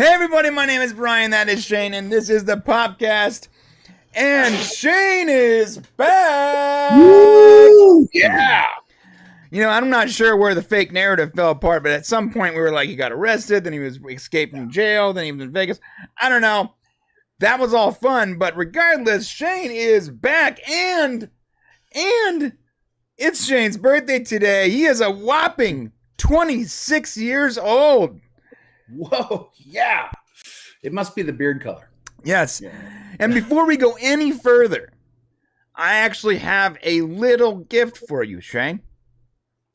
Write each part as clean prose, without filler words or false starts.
Hey everybody, my name is Brian, that is Shane, and this is the Popcast, and Shane is back! Woo! Yeah! You know, I'm not sure where the fake narrative fell apart, but at some point we were like, he got arrested, then he was escaped from jail, then he was in Vegas. I don't know. That was all fun, but regardless, Shane is back, and it's Shane's birthday today. He is a whopping 26 years old. Whoa, yeah. It must be the beard color. Yes. Yeah. And before we go any further, I actually have a little gift for you, Shane.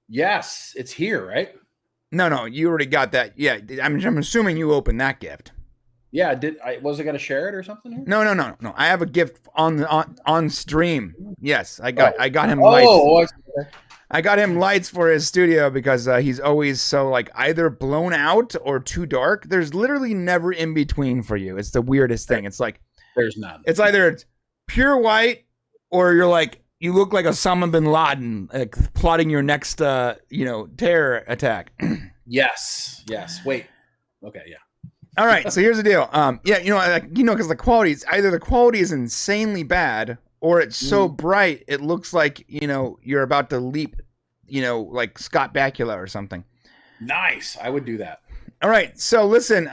Yes, it's here, right? No, you already got that. Yeah, I'm assuming you opened that gift. Yeah, was I going to share it or something here? No. I have a gift on stream. Yes, I got him lights. I got him lights for his studio because he's always so like either blown out or too dark. There's literally never in between for you. It's the weirdest thing. It's like there's none. It's either pure white or you look like Osama bin Laden, like plotting your next terror attack. Yes. Wait. Okay, yeah. All right, so here's the deal. Because the quality is either the quality is insanely bad or it's so bright it looks like you're about to leap, like Scott Bakula or something. Nice, I would do that. All right, so listen,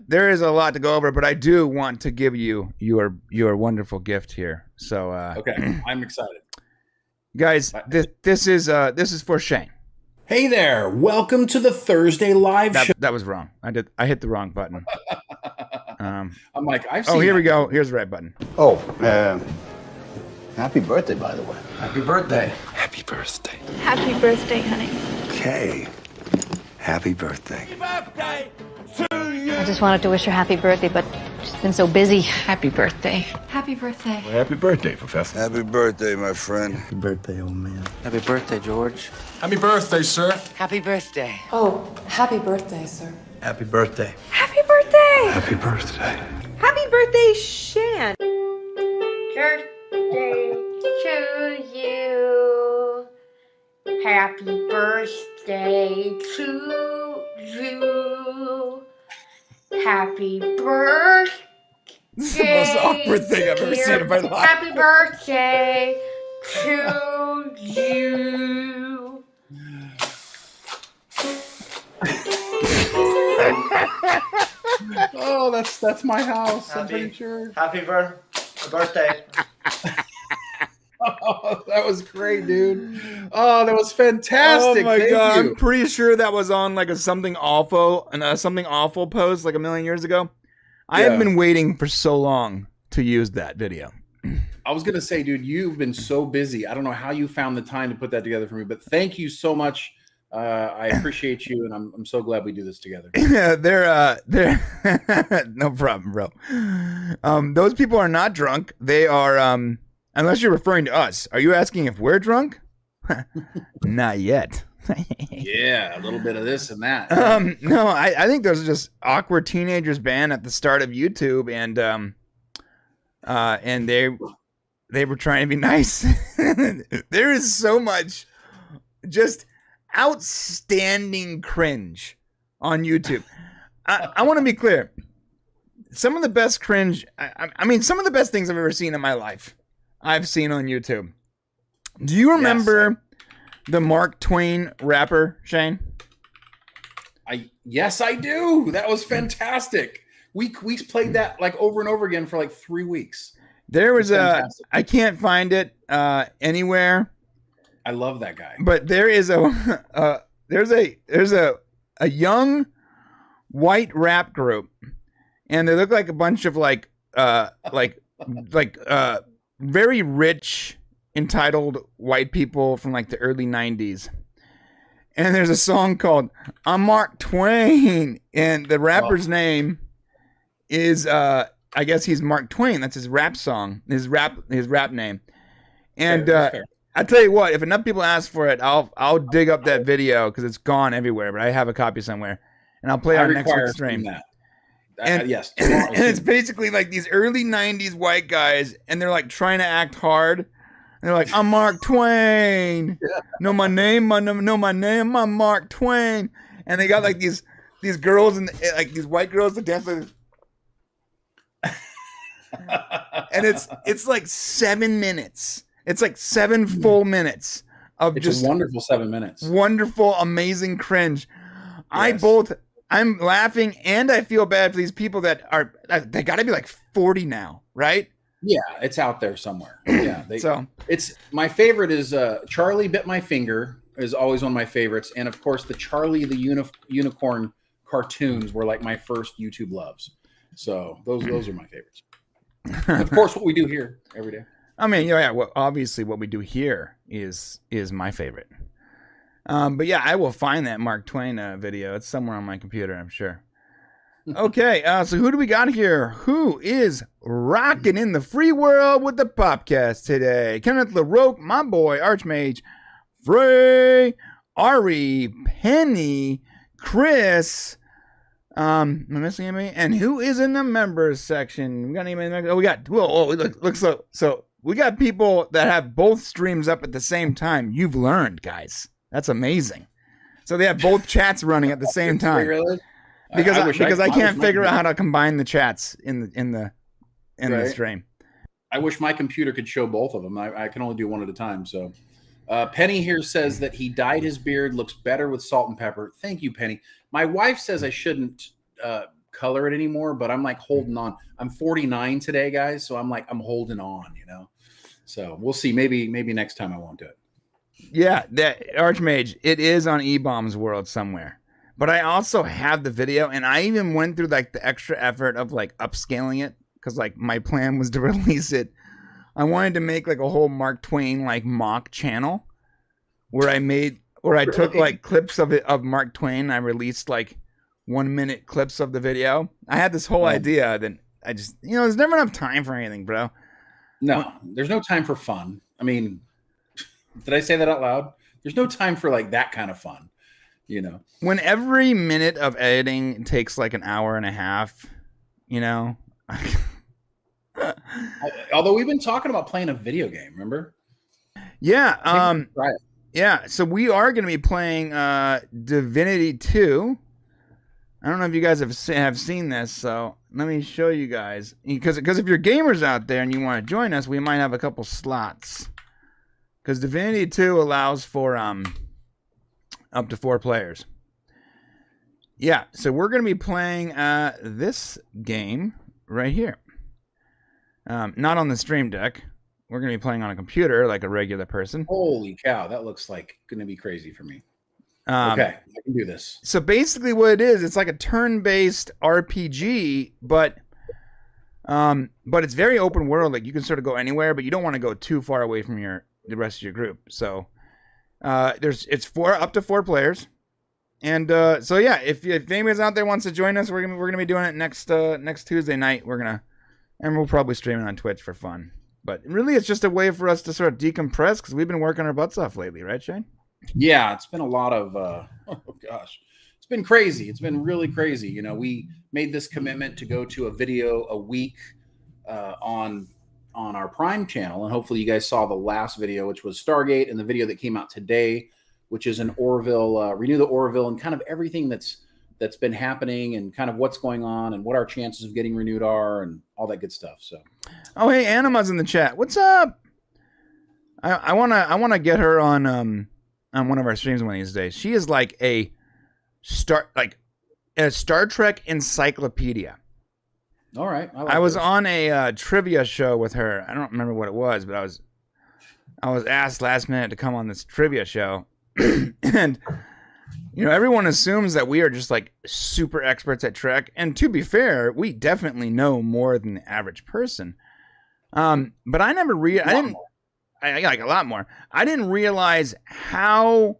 there is a lot to go over, but I do want to give you your wonderful gift here. So okay, I'm excited, guys. This is for Shane. Hey there, welcome to the Thursday live show. That was wrong. I hit the wrong button. I'm like, I've seen. Oh, here we go. Here's the right button. Oh, happy birthday, by the way. Happy birthday. Happy birthday. Happy birthday, honey. Okay. Happy birthday. Happy birthday to you. I just wanted to wish her happy birthday, but she's been so busy. Happy birthday. Happy birthday. Well, happy birthday, Professor. Happy birthday, my friend. Happy birthday, old man. Happy birthday, George. Happy birthday, sir. Happy birthday. Oh, happy birthday, sir. Happy birthday. Happy birthday. Happy birthday. Happy birthday, Shan. Birthday to you. Happy birthday to you. Happy birthday. This is the most awkward thing I've ever seen in my life. Happy birthday to you. Oh, that's my house. I'm pretty sure. Happy birthday. Oh, that was great, dude. Oh, that was fantastic. Oh my Thank god, you. I'm pretty sure that was on like a something awful post like a million years ago. I have been waiting for so long to use that video. I was gonna say, dude, you've been so busy. I don't know how you found the time to put that together for me, but thank you so much. I appreciate you, and I'm so glad we do this together. Yeah, they're no problem, bro. Those people are not drunk. They are unless you're referring to us. Are you asking if we're drunk? Not yet. Yeah, a little bit of this and that. No, I think those are just awkward teenagers band at the start of YouTube, and they were trying to be nice. There is so much just outstanding cringe on YouTube. I want to be clear. Some of the best cringe, I mean, some of the best things I've ever seen in my life, I've seen on YouTube. Do you remember the Mark Twain rapper, Shane? Yes, I do. That was fantastic. We played that like over and over again for like 3 weeks. There was I can't find it anywhere. I love that guy. But there is there's a young white rap group, and they look like a bunch of like very rich, entitled white people from like the early 90s. And there's a song called I'm Mark Twain, and the rapper's name is I guess he's Mark Twain. That's his rap song, his rap name. And I tell you what, if enough people ask for it, I'll dig up that video because it's gone everywhere. But I have a copy somewhere, and I'll play it on next week's stream. That. And yes, and it's basically like these early '90s white guys, and they're like trying to act hard. And they're like, "I'm Mark Twain. Know my name? I'm Mark Twain." And they got like these these girls and like these white girls that dance like, and it's like 7 minutes. It's like 7 full minutes of It's just a wonderful 7 minutes. wonderful, amazing cringe. Yes. I'm laughing and I feel bad for these people that they got to be like 40 now, right? Yeah, it's out there somewhere. Yeah, So it's my favorite is Charlie Bit My Finger is always one of my favorites, and of course the Charlie the Unicorn cartoons were like my first YouTube loves. So those are my favorites. Of course, what we do here every day. I mean, yeah. Well, obviously, what we do here is my favorite. But yeah, I will find that Mark Twain video. It's somewhere on my computer, I'm sure. Okay, so who do we got here? Who is rocking in the free world with the Popcast today? Kenneth LaRoque, my boy, Archmage, Frey, Ari, Penny, Chris. Am I missing anybody? And who is in the members section? We got anybody? Oh, we got. Whoa, look. So we got people that have both streams up at the same time. You've learned, guys. That's amazing. So they have both chats running at the same time. Really? Because I can't figure out how to combine the chats in the stream. I wish my computer could show both of them. I can only do one at a time. So Penny here says that he dyed his beard, looks better with salt and pepper. Thank you, Penny. My wife says I shouldn't color it anymore, but I'm like holding on. I'm 49 today, guys, so I'm holding on, you know. So we'll see. Maybe next time I won't do it. Yeah, that Archmage, it is on E-Bomb's World somewhere. But I also have the video, and I even went through like the extra effort of like upscaling it because like my plan was to release it. I wanted to make like a whole Mark Twain like mock channel where I took like clips of Mark Twain. And I released like 1 minute clips of the video. I had this whole idea, then I just there's never enough time for anything, bro. No, there's no time for fun. I mean, did I say that out loud? There's no time for like that kind of fun. You know, when every minute of editing takes like an hour and a half, although we've been talking about playing a video game, remember? Yeah. Yeah. So we are going to be playing Divinity 2. I don't know if you guys have seen this, so let me show you guys. Because if you're gamers out there and you want to join us, we might have a couple slots. Because Divinity 2 allows for up to 4 players. Yeah, so we're going to be playing this game right here. Not on the Stream Deck. We're going to be playing on a computer like a regular person. Holy cow, that looks like going to be crazy for me. Okay, I can do this. So basically what it is, it's like a turn-based RPG, but it's very open world. Like you can sort of go anywhere, but you don't want to go too far away from the rest of your group. So it's up to 4 players, and so yeah, if anybody's out there wants to join us, we're gonna be doing it next Tuesday night. And we'll probably stream it on Twitch for fun. But really, it's just a way for us to sort of decompress because we've been working our butts off lately, right, Shane? Yeah, it's been a lot of oh gosh, it's been crazy. It's been really crazy. You know, we made this commitment to go to a video a week on our Prime channel, and hopefully you guys saw the last video, which was Stargate, and the video that came out today, which is an Orville, Renew the Orville, and kind of everything that's been happening and kind of what's going on and what our chances of getting renewed are and all that good stuff. So, oh hey, Anima's in the chat. What's up? I wanna get her on one of our streams one of these days. She is like a Star Trek encyclopedia. All right. I was on a trivia show with her. I don't remember what it was, but I was asked last minute to come on this trivia show. And everyone assumes that we are just like super experts at Trek, and to be fair, we definitely know more than the average person. But I never I like a lot more. I didn't realize how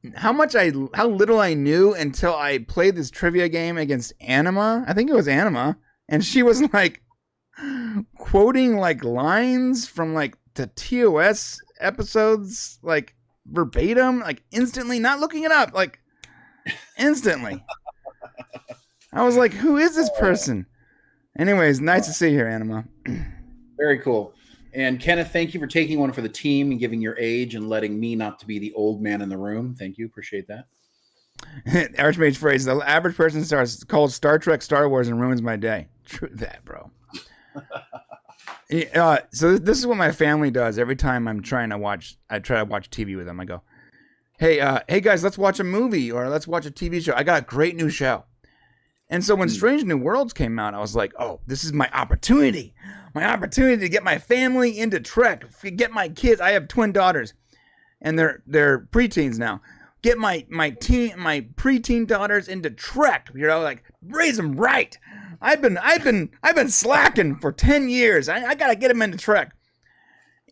little I knew until I played this trivia game against Anima. I think it was Anima, and she was like quoting like lines from like the TOS episodes, like verbatim, like instantly, not looking it up, like instantly. I was like, who is this person? Anyways, nice to see you here, Anima. Very cool. And Kenneth, thank you for taking one for the team and giving your age and letting me not to be the old man in the room. Thank you. Appreciate that. Archmage phrase: the average person calls Star Trek Star Wars and ruins my day. True that, bro. So this is what my family does every time I try to watch TV with them. I go, hey guys, let's watch a movie or let's watch a TV show. I got a great new show. And so when Strange New Worlds came out, I was like, oh, this is my opportunity to get my family into Trek, get my kids. I have twin daughters and they're preteens now. Get my preteen daughters into Trek, like raise them right. I've been slacking for 10 years. I got to get them into Trek.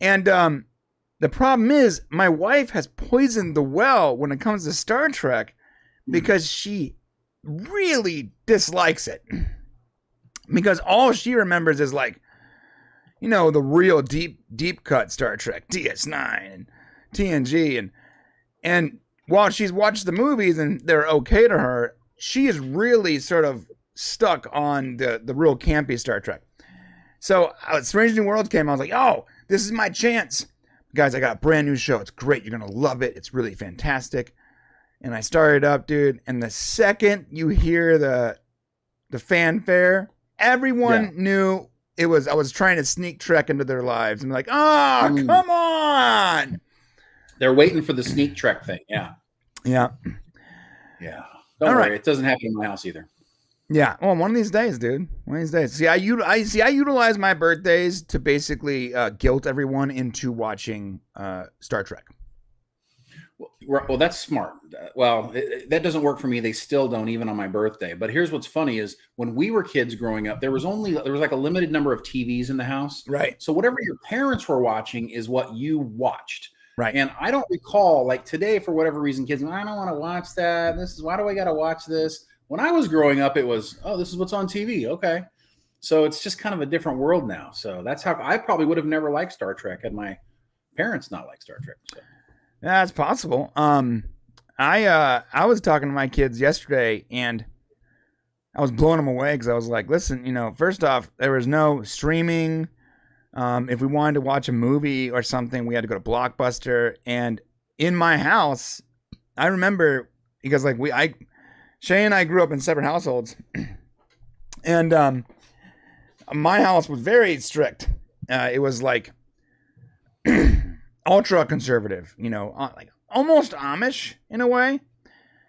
And the problem is my wife has poisoned the well when it comes to Star Trek because she really dislikes it. Because all she remembers is the real deep cut Star Trek, DS9 and TNG and while she's watched the movies and they're okay to her, she is really sort of stuck on the real campy Star Trek. So Strange New Worlds came, I was like, oh, this is my chance. Guys, I got a brand new show. It's great. You're going to love it. It's really fantastic. And I started up, dude. And the second you hear the fanfare, everyone knew it was, I was trying to sneak Trek into their lives. And like, come on. They're waiting for the sneak Trek thing. Yeah. Don't worry. It doesn't happen in my house either. Yeah. Well, one of these days, dude. One of these days. See, I utilize my birthdays to basically guilt everyone into watching Star Trek. Well, that's smart. That doesn't work for me. They still don't, even on my birthday. But here's what's funny is when we were kids growing up, there was like a limited number of TVs in the house. Right. So whatever your parents were watching is what you watched. Right. And I don't recall, like today, for whatever reason, kids, I don't want to watch that. Why do I got to watch this? When I was growing up, it was, oh, this is what's on TV. Okay. So it's just kind of a different world now. So that's how I probably would have never liked Star Trek had my parents not liked Star Trek. So. Yeah, it's possible. I was talking to my kids yesterday and I was blowing them away because I was like, listen, first off, there was no streaming. If we wanted to watch a movie or something, we had to go to Blockbuster. And in my house, I remember because Shay and I grew up in separate households, and my house was very strict. It was like ultra conservative, like almost Amish in a way.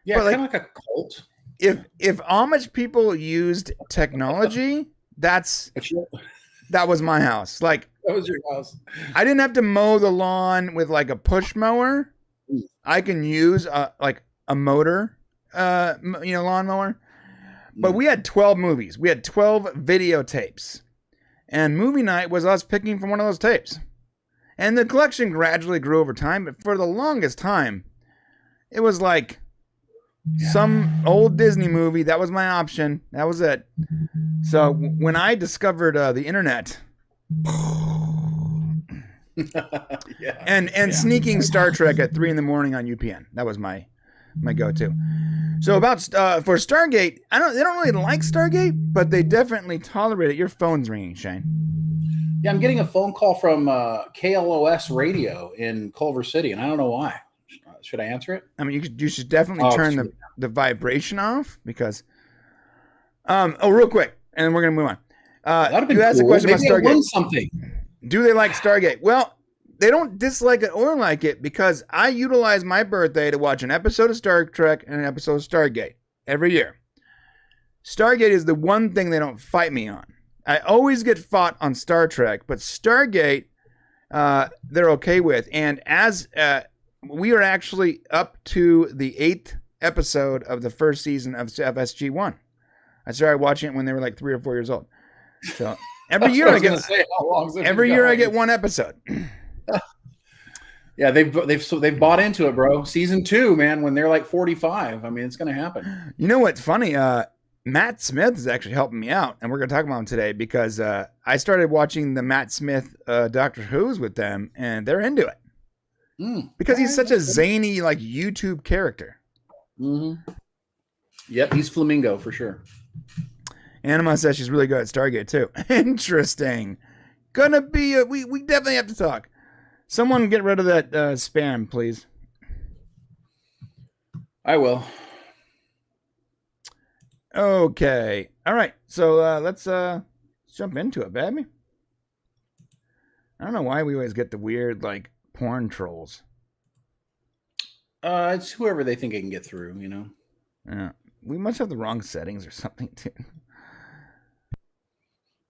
Yeah, kind of like a cult. If Amish people used technology, that was my house. Like that was your house. I didn't have to mow the lawn with like a push mower. I can use a motor. Lawnmower. But we had 12 movies. We had 12 videotapes. And movie night was us picking from one of those tapes. And the collection gradually grew over time, but for the longest time, it was like some old Disney movie. That was my option. That was it. So when I discovered the internet and sneaking Star Trek at 3 a.m. on UPN, that was my go-to. So about for Stargate, they don't really like Stargate, but they definitely tolerate it. Your phone's ringing, Shane. Yeah, I'm getting a phone call from KLOS Radio in Culver City, and I don't know why. Should I answer it? I mean, you should definitely turn the vibration off because. Real quick, and we're gonna move on. You asked a question about Stargate. Something. Do they like Stargate? Well, they don't dislike it or like it because I utilize my birthday to watch an episode of Star Trek and an episode of Stargate every year. Stargate is the one thing they don't fight me on. I always get fought on Star Trek, but Stargate, they're okay with. And as we are actually up to the 8th episode of the first season of SG1. I started watching it when they were like 3 or 4 years old. So every year I get one episode. Yeah, they've bought into it, bro. Season 2, man, when they're like 45. I mean, it's going to happen. You know what's funny? Matt Smith is actually helping me out, and we're going to talk about him today because I started watching the Matt Smith Doctor Who's with them, and they're into it. Because he's such a zany, like, YouTube character. Mm-hmm. Yep, he's Flamingo for sure. Anima says she's really good at Stargate, too. Interesting. gonna be we definitely have to talk. Someone get rid of that spam, please. I will. Okay. All right. So let's jump into it, baby. I don't know why we always get the weird like porn trolls. It's whoever they think I can get through, you know. Yeah. We must have the wrong settings or something too.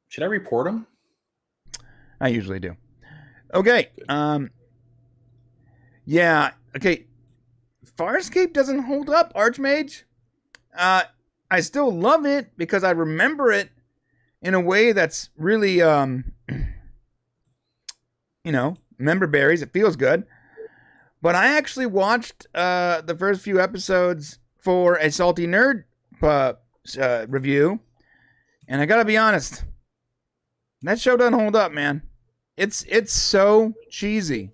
Should I report them? I usually do. Okay. Yeah. Okay. Farscape doesn't hold up, Archmage. I still love it because I remember it in a way that's really, you know, member berries. It feels good. But I actually watched the first few episodes for a Salty Nerd review, and I gotta be honest, that show doesn't hold up, man. It's so cheesy.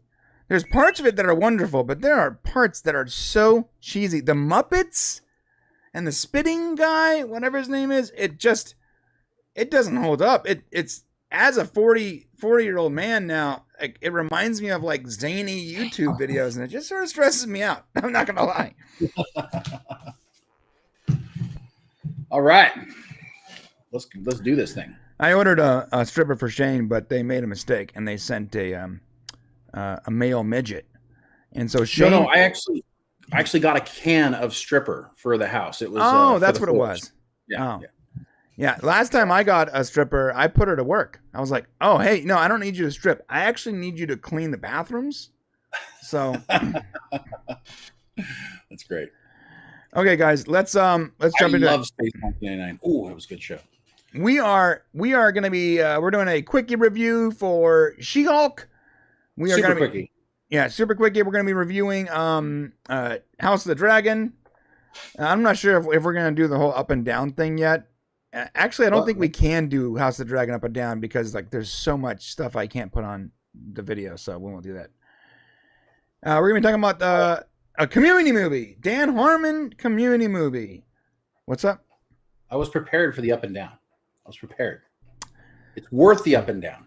There's parts of it that are wonderful, but there are parts that are so cheesy. The Muppets and the spitting guy, whatever his name is, it doesn't hold up. It's as a 40-year-old man now, it reminds me of like zany YouTube videos, and it just sort of stresses me out. I'm not gonna lie. All right, let's do this thing. I ordered a stripper for Shane, but they made a mistake and they sent a male midget, and so Shane. No, I actually got a can of stripper for the house. It was that's what it was. Yeah. Yeah. Last time I got a stripper, I put her to work. I was like, "Oh, hey, no, I don't need you to strip. I actually need you to clean the bathrooms." So that's great. Okay, guys, let's jump into. I love Space 1999. Oh, that was a good show. We are going to be we're doing a quickie review for She-Hulk. We are Super gonna quickie. Yeah, super quickie. We're going to be reviewing House of the Dragon. I'm not sure if we're going to do the whole up and down thing yet. Actually, I don't think we can do House of the Dragon up and down because like there's so much stuff I can't put on the video, so we won't do that. We're going to be talking about a community movie, Dan Harmon community movie. What's up? I was prepared for the up and down. I was prepared. It's worth the up and down.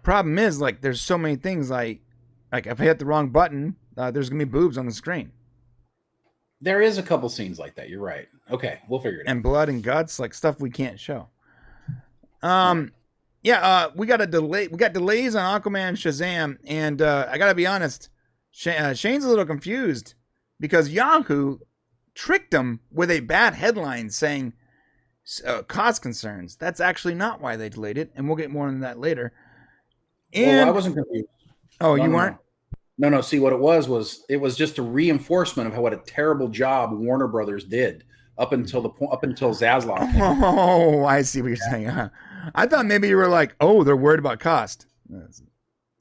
Problem is, like, there's so many things like if I hit the wrong button, there's gonna be boobs on the screen. There is a couple scenes like that. You're right. Okay, we'll figure it out. And blood and guts, like stuff we can't show. We got a delay. We got delays on Aquaman and Shazam, and I gotta be honest, Shane's a little confused because Yahoo tricked him with a bad headline saying cost concerns. That's actually not why they delayed it, and we'll get more on that later. And I wasn't confused. Oh, you weren't? No. See, what it was just a reinforcement of what a terrible job Warner Brothers did up until Zaslav came. Oh, I see what you're saying. I thought maybe you were like, oh, they're worried about cost. That's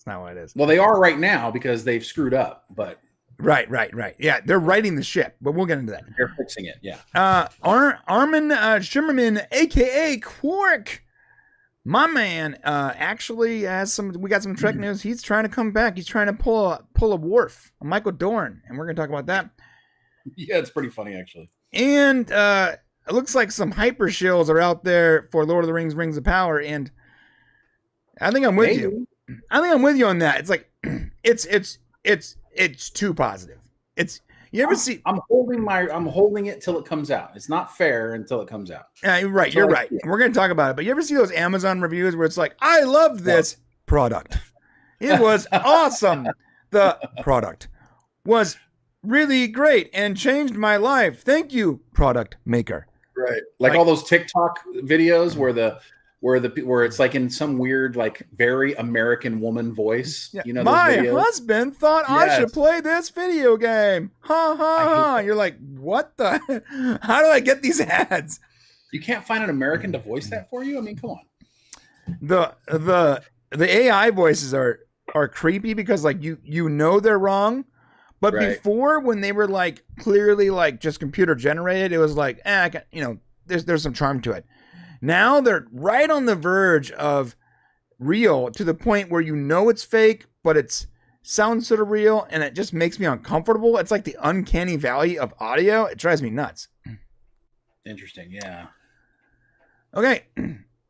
not what it is. Well, they are right now because they've screwed up, but Right. Yeah, they're righting the ship, but we'll get into that. They're fixing it, yeah. Armin Shimmerman, a.k.a. Quark, my man, actually has we got some Trek news. He's trying to come back. He's trying to pull a Worf, a Michael Dorn, and we're going to talk about that. Yeah, it's pretty funny, actually. And it looks like some hyper shills are out there for Lord of the Rings, Rings of Power, and I think I'm with you. I think I'm with you on that. It's like, it's too positive. I'm holding it till it comes out. It's not fair until it comes out. You're right. You're right. We're going to talk about it. But you ever see those Amazon reviews where it's like, I love this product. It was awesome. The product was really great and changed my life. Thank you, product maker. Right. Like all those TikTok videos where it's like in some weird, like very American woman voice. Yeah. You know, my husband thought I should play this video game. Ha ha ha. You're like, what the? How do I get these ads? You can't find an American to voice that for you? I mean, come on. The AI voices are creepy because like you know they're wrong. But before, when they were like clearly like just computer generated, it was like, there's some charm to it. Now they're right on the verge of real to the point where you know it's fake, but it sounds sort of real, and it just makes me uncomfortable. It's like the uncanny valley of audio. It drives me nuts. Interesting, yeah. Okay,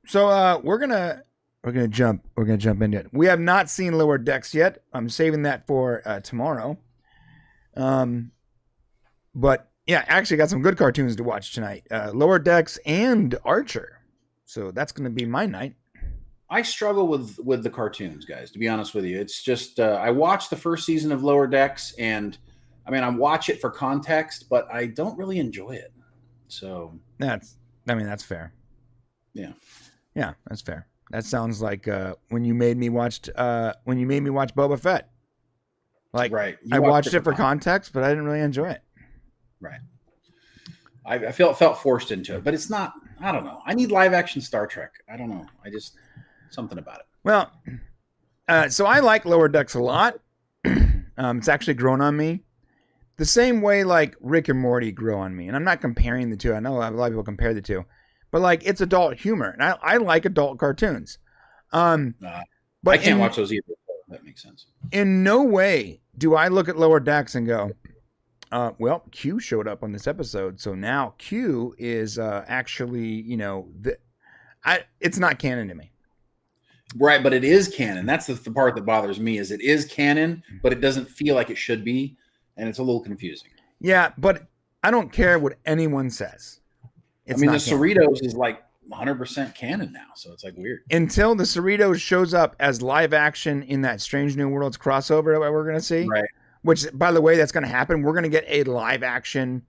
so we're gonna we're gonna jump into it. We have not seen Lower Decks yet. I'm saving that for tomorrow. But yeah, actually got some good cartoons to watch tonight. Lower Decks and Archer. So that's gonna be my night. I struggle with the cartoons, guys, to be honest with you. It's just I watched the first season of Lower Decks, and I mean I watch it for context, but I don't really enjoy it. So that's fair. Yeah. Yeah, that's fair. That sounds like when you made me watch Boba Fett. Like, right. I watched it for context, but I didn't really enjoy it. Right. I felt forced into it, but it's not. I don't know. I need live action Star Trek. I don't know. I just something about it. Well, so I like Lower Decks a lot. It's actually grown on me the same way like Rick and Morty grew on me. And I'm not comparing the two. I know a lot of people compare the two, but like it's adult humor, and I like adult cartoons. But I can't watch those either. That makes sense. In no way do I look at Lower Decks and go, well, Q showed up on this episode, so now Q is actually, it's not canon to me. Right, but it is canon. That's the part that bothers me is it is canon, but it doesn't feel like it should be, and it's a little confusing. Yeah, but I don't care what anyone says. It's the Cerritos is like 100% canon now, so it's like weird. Until the Cerritos shows up as live action in that Strange New Worlds crossover that we're going to see. Right. Which, by the way, that's going to happen. We're going to get a live action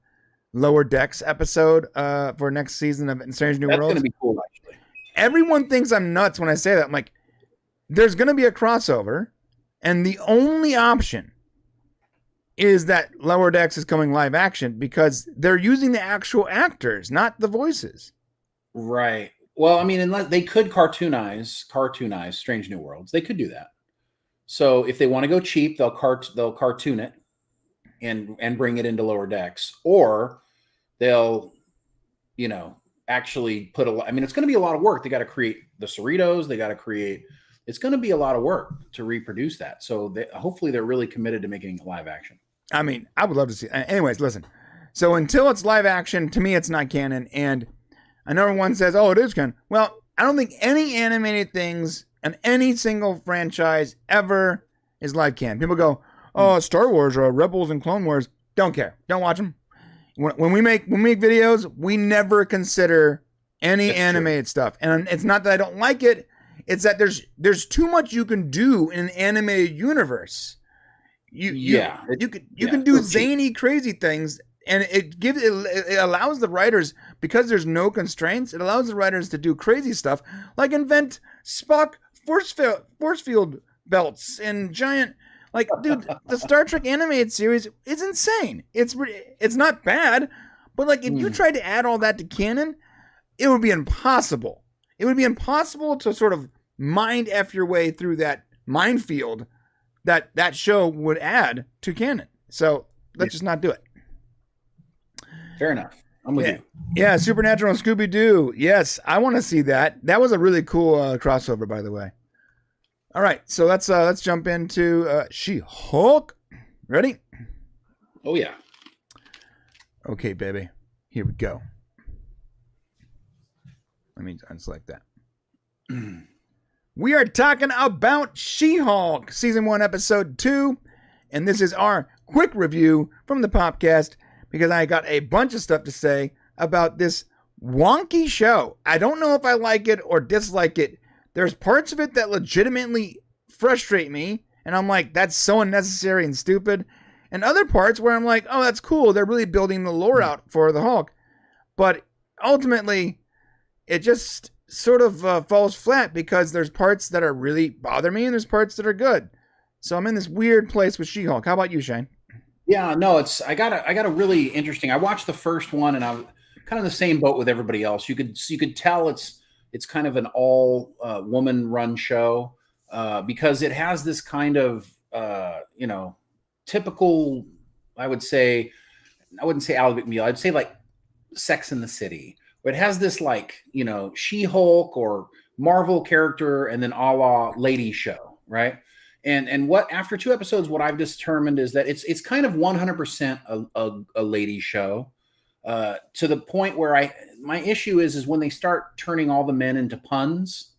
Lower Decks episode for next season of Strange New Worlds. That's going to be cool, actually. Everyone thinks I'm nuts when I say that. I'm like, there's going to be a crossover, and the only option is that Lower Decks is coming live action because they're using the actual actors, not the voices. Right. Well, I mean, unless they could cartoonize Strange New Worlds, they could do that. So if they want to go cheap, they'll cartoon it and bring it into Lower Decks, or they'll, actually put it's going to be a lot of work. They got to create the Cerritos. It's going to be a lot of work to reproduce that. So hopefully they're really committed to making it live action. I mean, I would love to see. Anyways, listen. So until it's live action, to me, it's not canon. And I know everyone says, "Oh, it is canon." Well, I don't think any animated things and any single franchise ever is live canon. People go, "Oh, Star Wars or Rebels and Clone Wars." Don't care. Don't watch them. When we make videos, we never consider any animated stuff. And it's not that I don't like it. It's that there's too much you can do in an animated universe. You can do zany, crazy things, and it allows the writers, because there's no constraints, it allows the writers to do crazy stuff, like invent Spock force field belts and giant. Like, dude, the Star Trek animated series is insane. It's not bad, but like if you tried to add all that to canon, it would be impossible. It would be impossible to sort of mind F your way through that minefield that show would add to canon. So let's just not do it. Fair enough. I'm with you. Yeah, Supernatural and Scooby-Doo. Yes, I want to see that. That was a really cool crossover, by the way. All right, so let's jump into She-Hulk. Ready? Oh yeah. Okay, baby. Here we go. Let me unselect that. We are talking about She-Hulk, Season 1, Episode 2. And this is our quick review from the Popcast, because I got a bunch of stuff to say about this wonky show. I don't know if I like it or dislike it. There's parts of it that legitimately frustrate me, and I'm like, that's so unnecessary and stupid. And other parts where I'm like, oh, that's cool. They're really building the lore out for the Hulk. But ultimately, it just sort of falls flat, because there's parts that are really bother me and there's parts that are good. So I'm in this weird place with She-Hulk. How about you, Shane? Yeah, no, I got a really interesting. I watched the first one, and I'm kind of the same boat with everybody else. You could tell it's kind of an all woman run show because it has this kind of typical. I wouldn't say Ally McBeal. I'd say like Sex in the City. But it has this like She-Hulk or Marvel character, and then a la lady show, right? And what after 2 episodes, what I've determined is that it's kind of 100% a lady show, to the point where my issue is when they start turning all the men into puns,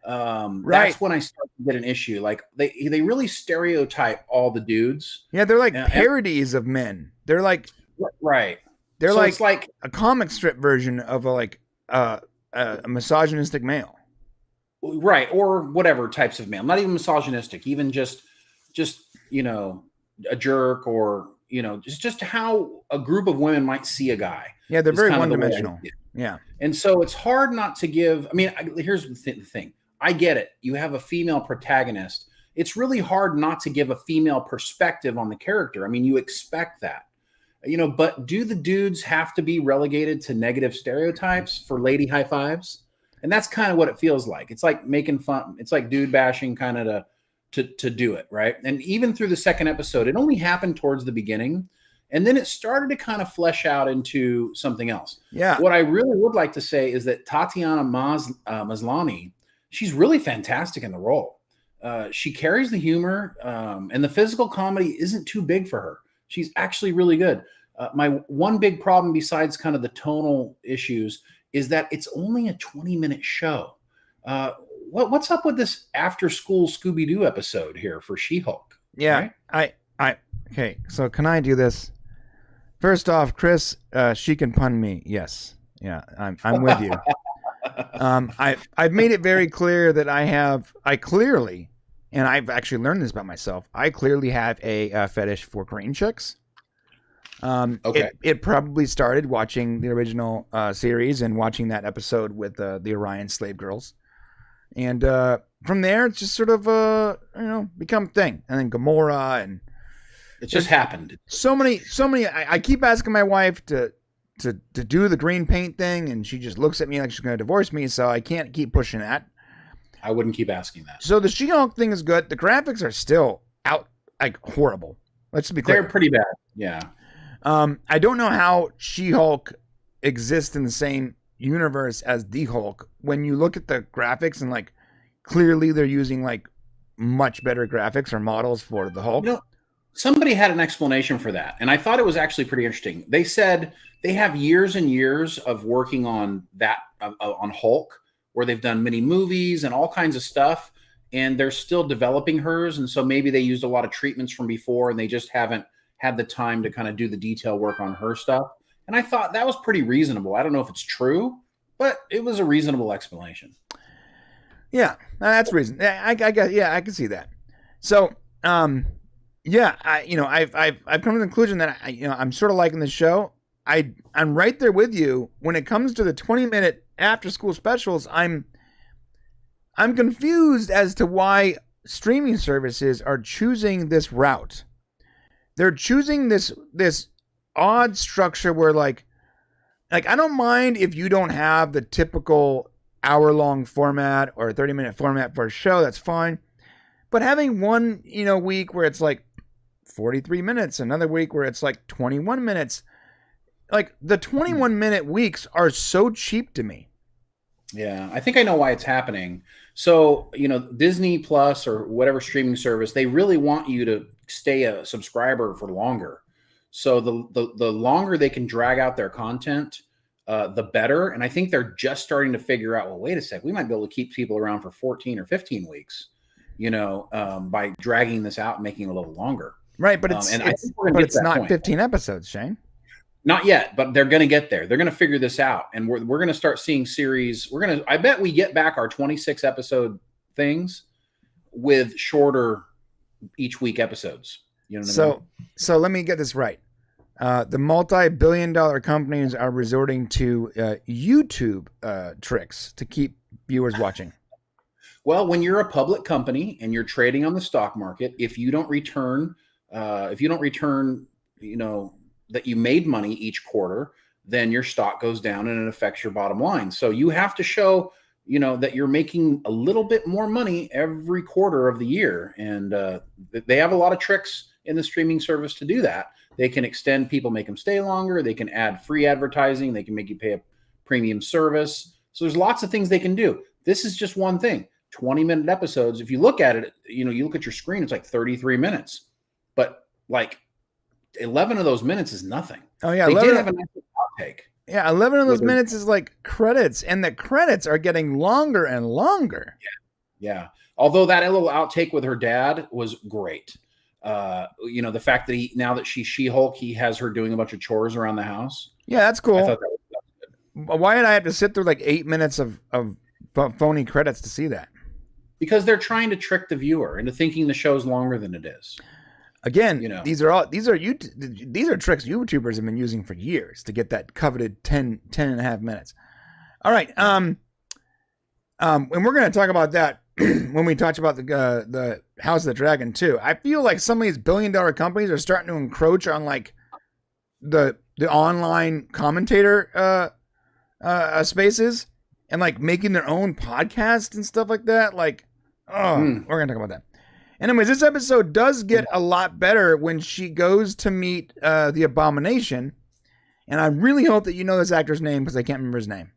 That's when I start to get an issue. Like they really stereotype all the dudes. Yeah, they're like parodies of men. They're like right. They're So like it's like a comic strip version of a misogynistic male. Right, or whatever types of male. Not even misogynistic, even just a jerk, or just how a group of women might see a guy. Yeah, they're very one-dimensional. Yeah. And so it's hard not to give. I mean, here's the thing. I get it. You have a female protagonist. It's really hard not to give a female perspective on the character. I mean, you expect that. But do the dudes have to be relegated to negative stereotypes for lady high fives? And that's kind of what it feels like. It's like making fun. It's like dude bashing kind of to do it, right? And even through the second episode, it only happened towards the beginning. And then it started to kind of flesh out into something else. Yeah. What I really would like to say is that Tatiana Maslany, she's really fantastic in the role. She carries the humor, and the physical comedy isn't too big for her. She's actually really good. My one big problem, besides kind of the tonal issues, is that it's only a 20-minute show. What's up with this after-school Scooby-Doo episode here for She-Hulk? Yeah, right? Okay, so can I do this? First off, Chris, she can pun me. Yes, yeah, I'm with you. I've made it very clear that I clearly, and I've actually learned this about myself, I clearly have a fetish for green chicks. Okay. It probably started watching the original series and watching that episode with the Orion slave girls, and from there it's just sort of become a thing. And then Gamora, and it just happened. So many. I keep asking my wife to do the green paint thing, and she just looks at me like she's going to divorce me. So I can't keep pushing that. I wouldn't keep asking that. So the She-Hulk thing is good. The graphics are still out like horrible. Let's be clear. They're pretty bad. Yeah. I don't know how She-Hulk exists in the same universe as the Hulk. When you look at the graphics, and like clearly they're using like much better graphics or models for the Hulk. Somebody had an explanation for that, and I thought it was actually pretty interesting. They said they have years and years of working on that on Hulk, where they've done many movies and all kinds of stuff, and they're still developing hers. And so maybe they used a lot of treatments from before, and they just haven't had the time to kind of do the detail work on her stuff. And I thought that was pretty reasonable. I don't know if it's true, but it was a reasonable explanation. Yeah, that's reason. I can see that. So, I've come to the conclusion that I'm sort of liking the show. I'm right there with you when it comes to the 20-minute after school specials. I'm confused as to why streaming services are choosing this route. They're choosing this odd structure where like I don't mind if you don't have the typical hour-long format or 30-minute format for a show, that's fine. But having one, week where it's like 43 minutes, another week where it's like 21 minutes, like the 21-minute weeks are so cheap to me. Yeah, I think I know why it's happening. So, Disney Plus or whatever streaming service, they really want you to stay a subscriber for longer. So the longer they can drag out their content, the better. And I think they're just starting to figure out, well, wait a sec, we might be able to keep people around for 14 or 15 weeks, by dragging this out and making it a little longer. Right, but it's not 15 episodes, Shane. Not yet, but they're going to get there. They're going to figure this out, and we're going to start seeing series. I bet we get back our 26 episode things with shorter each week episodes. You know what I mean? So let me get this right. The multi-billion-dollar companies are resorting to YouTube tricks to keep viewers watching. Well, when you're a public company and you're trading on the stock market, if you don't return, that you made money each quarter, then your stock goes down and it affects your bottom line. So you have to show, that you're making a little bit more money every quarter of the year. And they have a lot of tricks in the streaming service to do that. They can extend people, make them stay longer. They can add free advertising. They can make you pay a premium service. So there's lots of things they can do. This is just one thing. 20-minute episodes. If you look at it, you look at your screen, it's like 33 minutes. But like 11 of those minutes is nothing. Oh yeah, they did have a nice outtake. Yeah, 11 of those minutes is like credits, and the credits are getting longer and longer. Yeah. Although that little outtake with her dad was great. The fact that now that she's She-Hulk, he has her doing a bunch of chores around the house. Yeah, that's cool. I thought that was Why did I have to sit through like 8 minutes of phony credits to see that? because they're trying to trick the viewer into thinking the show's longer than it is. Again, these are tricks YouTubers have been using for years to get that coveted 10 and a half minutes. All right. And we're going to talk about that when we talk about the House of the Dragon too. I feel like some of these billion-dollar companies are starting to encroach on like the online commentator spaces and like making their own podcast and stuff like that. Like, we're going to talk about that. Anyways, this episode does get a lot better when she goes to meet the Abomination. And I really hope that you know this actor's name because I can't remember his name.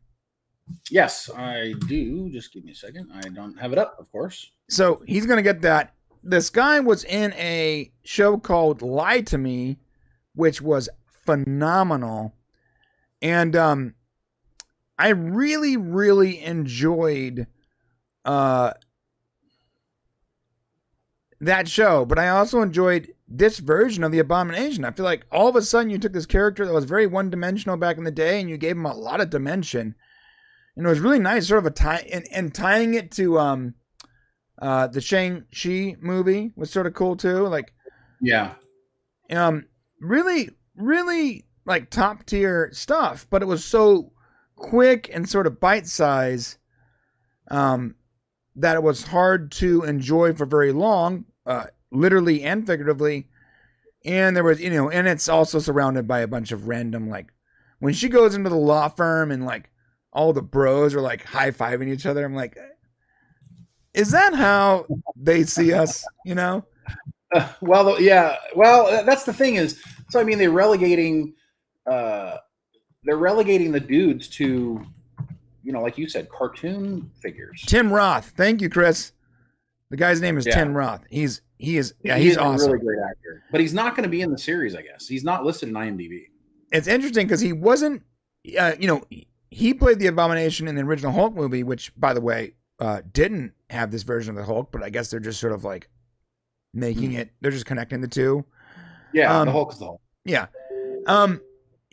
Yes, I do. Just give me a second. I don't have it up, of course. So he's going to get that. This guy was in a show called Lie to Me, which was phenomenal. And I really, really enjoyed that show, but I also enjoyed this version of the Abomination. I feel like all of a sudden you took this character that was very one-dimensional back in the day and you gave him a lot of dimension. And it was really nice, sort of a tie, and tying it to the Shang-Chi movie was sort of cool too. Like, yeah, really, really like top tier stuff, but it was so quick and sort of bite size that it was hard to enjoy for very long, literally and figuratively. And there was, and it's also surrounded by a bunch of random, like, when she goes into the law firm and like all the bros are like high-fiving each other, I'm like, is that how they see us, Well, yeah. Well, that's the thing is, so I mean, they're relegating the dudes to, like you said, cartoon figures. Tim Roth. Thank you, Chris. The guy's name is Tim Roth. He's he's awesome. A really great actor, but he's not going to be in the series. I guess he's not listed in IMDb. It's interesting because he wasn't, he played the Abomination in the original Hulk movie, which, by the way, didn't have this version of the Hulk, but I guess they're just sort of like making it. They're just connecting the two. Yeah, the Hulk is the Hulk. Yeah.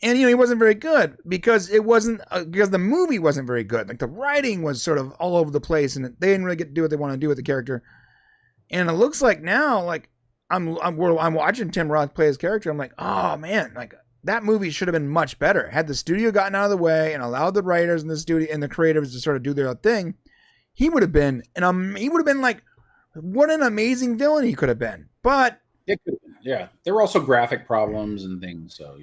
And he wasn't very good because because the movie wasn't very good. Like the writing was sort of all over the place, and they didn't really get to do what they want to do with the character. And it looks like now, like I'm watching Tim Roth play his character. I'm like, oh man, like that movie should have been much better had the studio gotten out of the way and allowed the writers and the studio and the creatives to sort of do their own thing. He would have been, like, what an amazing villain he could have been. But it could have been, yeah, there were also graphic problems and things, so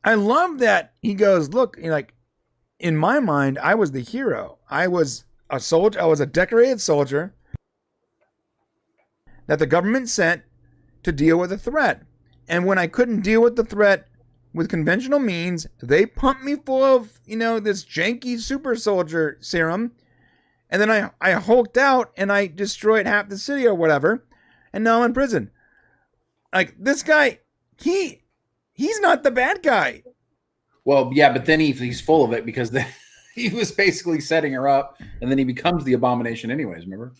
I love that he goes, look, like, in my mind, I was the hero. I was a soldier. I was a decorated soldier that the government sent to deal with a threat. And when I couldn't deal with the threat with conventional means, they pumped me full of, this janky super soldier serum. And then I hulked out and I destroyed half the city or whatever. And now I'm in prison. Like, this guy, he's not the bad guy. Well, yeah, but then he's full of it because he was basically setting her up, and then he becomes the Abomination anyways, remember?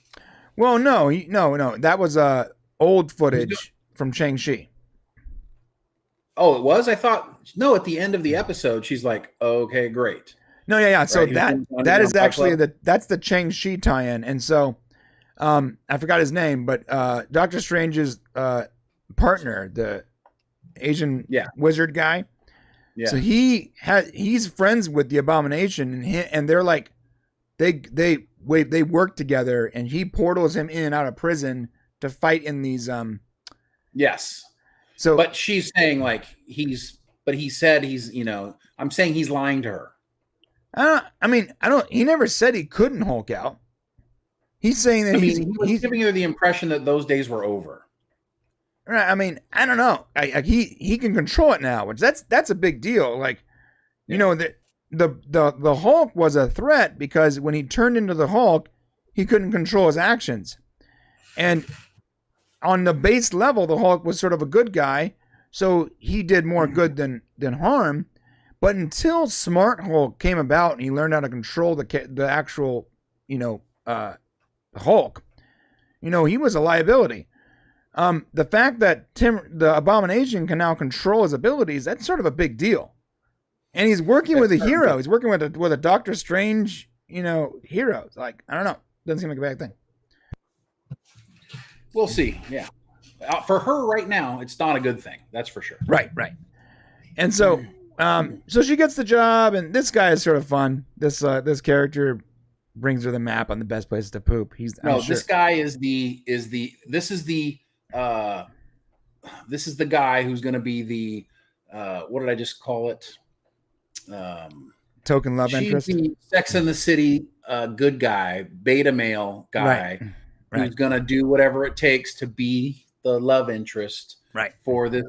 Well, no. That was old footage from Shang-Chi. Oh, it was? I thought, no, at the end of the episode, she's like, okay, great. No, yeah. So right? that is actually that's the Shang-Chi tie-in. And so I forgot his name, but Doctor Strange's partner, the Asian wizard guy. Yeah. So he's friends with the Abomination, and they're like they work together, and he portals him in and out of prison to fight in these Yes. So, but she's saying like he said he's, I'm saying he's lying to her. He never said he couldn't Hulk out. He's saying that he's giving her the impression that those days were over. Right. I mean, I don't know. He can control it now, which that's a big deal. Like, the Hulk was a threat because when he turned into the Hulk, he couldn't control his actions. And on the base level, the Hulk was sort of a good guy, so he did more good than harm. But until Smart Hulk came about and he learned how to control the actual, Hulk, he was a liability. The fact that the Abomination can now control his abilities, that's sort of a big deal. And he's working with a hero. He's working with a Doctor Strange, hero. It's like, I don't know. Doesn't seem like a bad thing. We'll see. Yeah. For her right now, it's not a good thing. That's for sure. Right. And so she gets the job, and this guy is sort of fun. This character brings her the map on the best places to poop. This guy is the guy who's going to be the what did I just call it? Token love interest. The Sex and the City good guy, beta male guy, who's going to do whatever it takes to be the love interest for this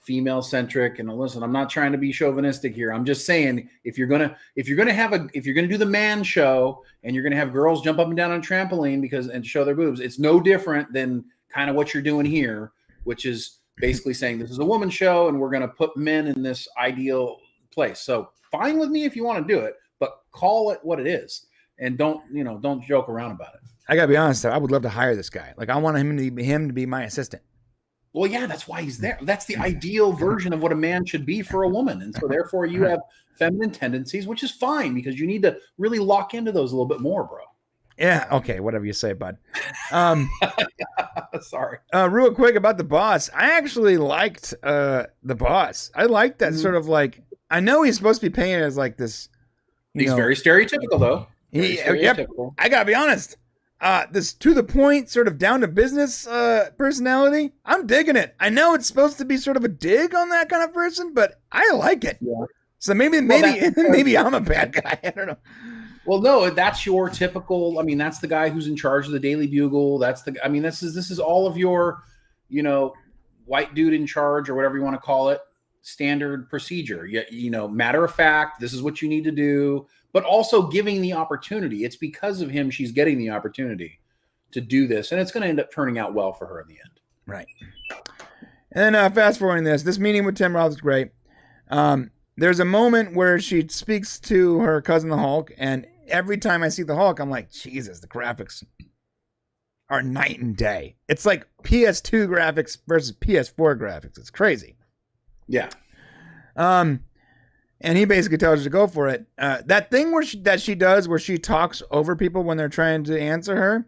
female centric. And listen, I'm not trying to be chauvinistic here. I'm just saying if you're gonna do the man show and you're gonna have girls jump up and down on a trampoline and show their boobs, it's no different than kind of what you're doing here, which is basically saying this is a woman show and we're gonna put men in this ideal place. So fine with me if you want to do it, but call it what it is and don't joke around about it. I gotta be honest though, I would love to hire this guy. Like I want him to be my assistant. Well, yeah, that's why he's there. That's the ideal version of what a man should be for a woman. And so therefore you have feminine tendencies, which is fine because you need to really lock into those a little bit more, bro. Yeah. Okay. Whatever you say, bud. Sorry. Real quick about the boss. I actually liked the boss. I liked that sort of like, I know he's supposed to be painted as like this. He's very stereotypical though. Yep. I gotta be honest. This to the point, sort of down to business personality. I'm digging it. I know it's supposed to be sort of a dig on that kind of person, but I like it. Yeah. So maybe I'm a bad guy. I don't know. Well, no, that's your typical. I mean, that's the guy who's in charge of the Daily Bugle. This is all of your, white dude in charge or whatever you want to call it. Standard procedure. Matter of fact, this is what you need to do. But also giving the opportunity. It's because of him she's getting the opportunity to do this. And it's going to end up turning out well for her in the end. Right. And fast forwarding this meeting with Tim Roth is great. There's a moment where she speaks to her cousin, the Hulk. And every time I see the Hulk, I'm like, Jesus, the graphics are night and day. It's like PS2 graphics versus PS4 graphics. It's crazy. Yeah. And he basically tells her to go for it. That thing that she does where she talks over people when they're trying to answer her,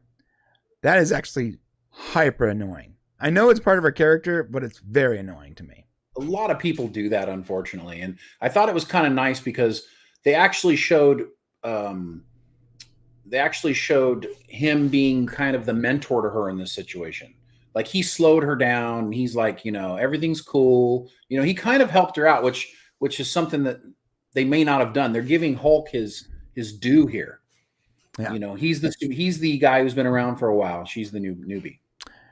that is actually hyper annoying. I know it's part of her character, but it's very annoying to me. A lot of people do that, unfortunately. And I thought it was kind of nice because they actually showed him being kind of the mentor to her in this situation. Like he slowed her down. He's like, everything's cool. He kind of helped her out, which is something that they may not have done. They're giving Hulk his due here. Yeah. He's the guy who's been around for a while. She's the newbie.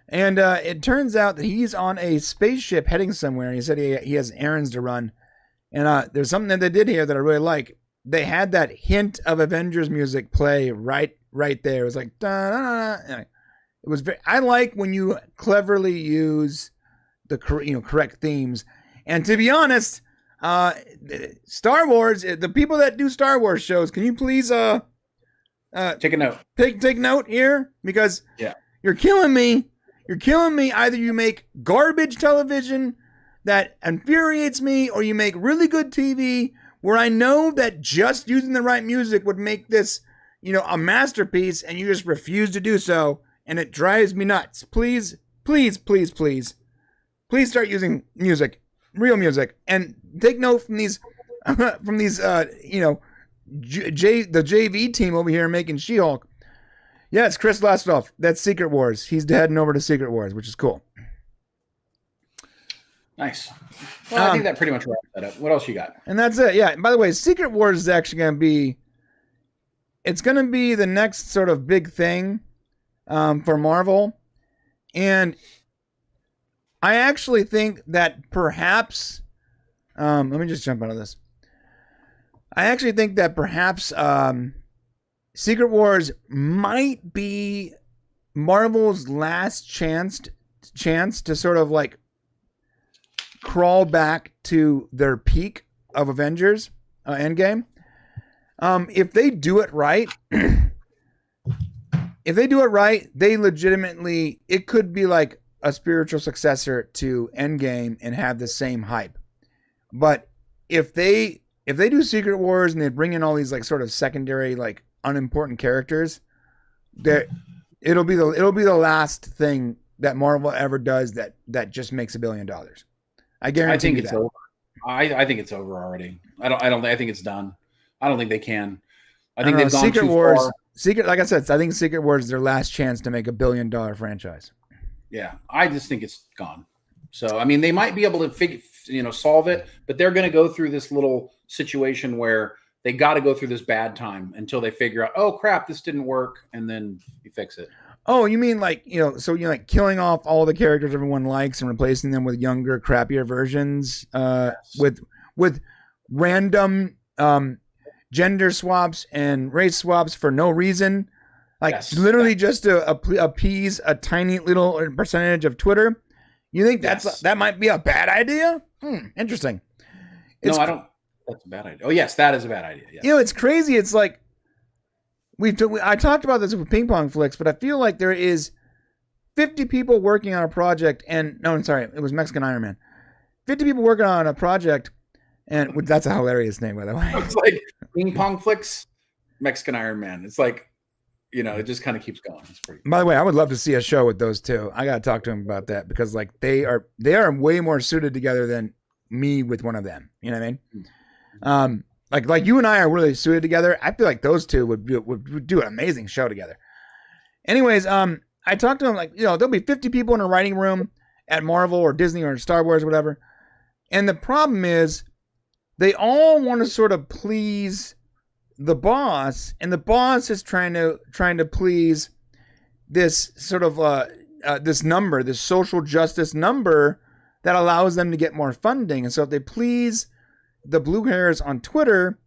And it turns out that he's on a spaceship heading somewhere. He said he has errands to run. And there's something that they did here that I really like. They had that hint of Avengers music play right there. It was like, da-da-da-da. It was I like when you cleverly use the correct themes. And to be honest, Star Wars, the people that do Star Wars shows, can you please take a note? Take note here because you're killing me. You're killing me. Either you make garbage television that infuriates me, or you make really good TV where I know that just using the right music would make this, a masterpiece, and you just refuse to do so, and it drives me nuts. Please, please, please, please, please start using music. Real music, and take note from these, the JV team over here making She-Hulk. Yeah, it's Chris Lastolf. That's Secret Wars. He's heading over to Secret Wars, which is cool. Nice. Well, I think that pretty much wraps that up. What else you got? And that's it. Yeah. By the way, Secret Wars is actually going to be. It's going to be the next sort of big thing, for Marvel, and I actually think that perhaps, let me just jump out of this. I actually think that perhaps Secret Wars might be Marvel's last chance to sort of like crawl back to their peak of Avengers Endgame. If they do it right, if they do it right, they legitimately, it could be like a spiritual successor to Endgame and have the same hype. But if they do Secret Wars and they bring in all these like sort of secondary, like unimportant characters, it'll be the last thing that Marvel ever does that just makes $1 billion. I guarantee. I think it's over. I think it's over already. I think it's done. I don't think they can. I think they've gone Secret too Wars. far. Like I said, I think Secret Wars is their last chance to make $1 billion franchise. Yeah, I just think it's gone. So I mean, they might be able to solve it, but they're going to go through this little situation where they got to go through this bad time until they figure out, oh crap, this didn't work, and then you fix it. Oh, you mean like like killing off all the characters everyone likes and replacing them with younger, crappier versions, Yes. with random gender swaps and race swaps for no reason, like literally just to appease a tiny little percentage of Twitter. You think that might be a bad idea? Interesting. No, I don't. That's a bad idea. Oh yes, that is a bad idea. Yes. It's crazy. It's like I talked about this with Ping Pong Flicks, but I feel like there is 50 people working on a project, and no, I'm sorry, it was Mexican Iron Man. 50 people working on a project, and that's a hilarious name, by the way. It's like Ping Pong Flicks, Mexican Iron Man. It's like, it just kind of keeps going. It's pretty. By the way, I would love to see a show with those two. I got to talk to him about that because like they are way more suited together than me with one of them. You know what I mean? Like you and I are really suited together. I feel like those two would do an amazing show together. Anyways, I talked to him like, there'll be 50 people in a writing room at Marvel or Disney or Star Wars or whatever. And the problem is they all want to sort of please the boss, and the boss is trying to please this sort of this social justice number that allows them to get more funding. And so if they please the blue hairs on Twitter,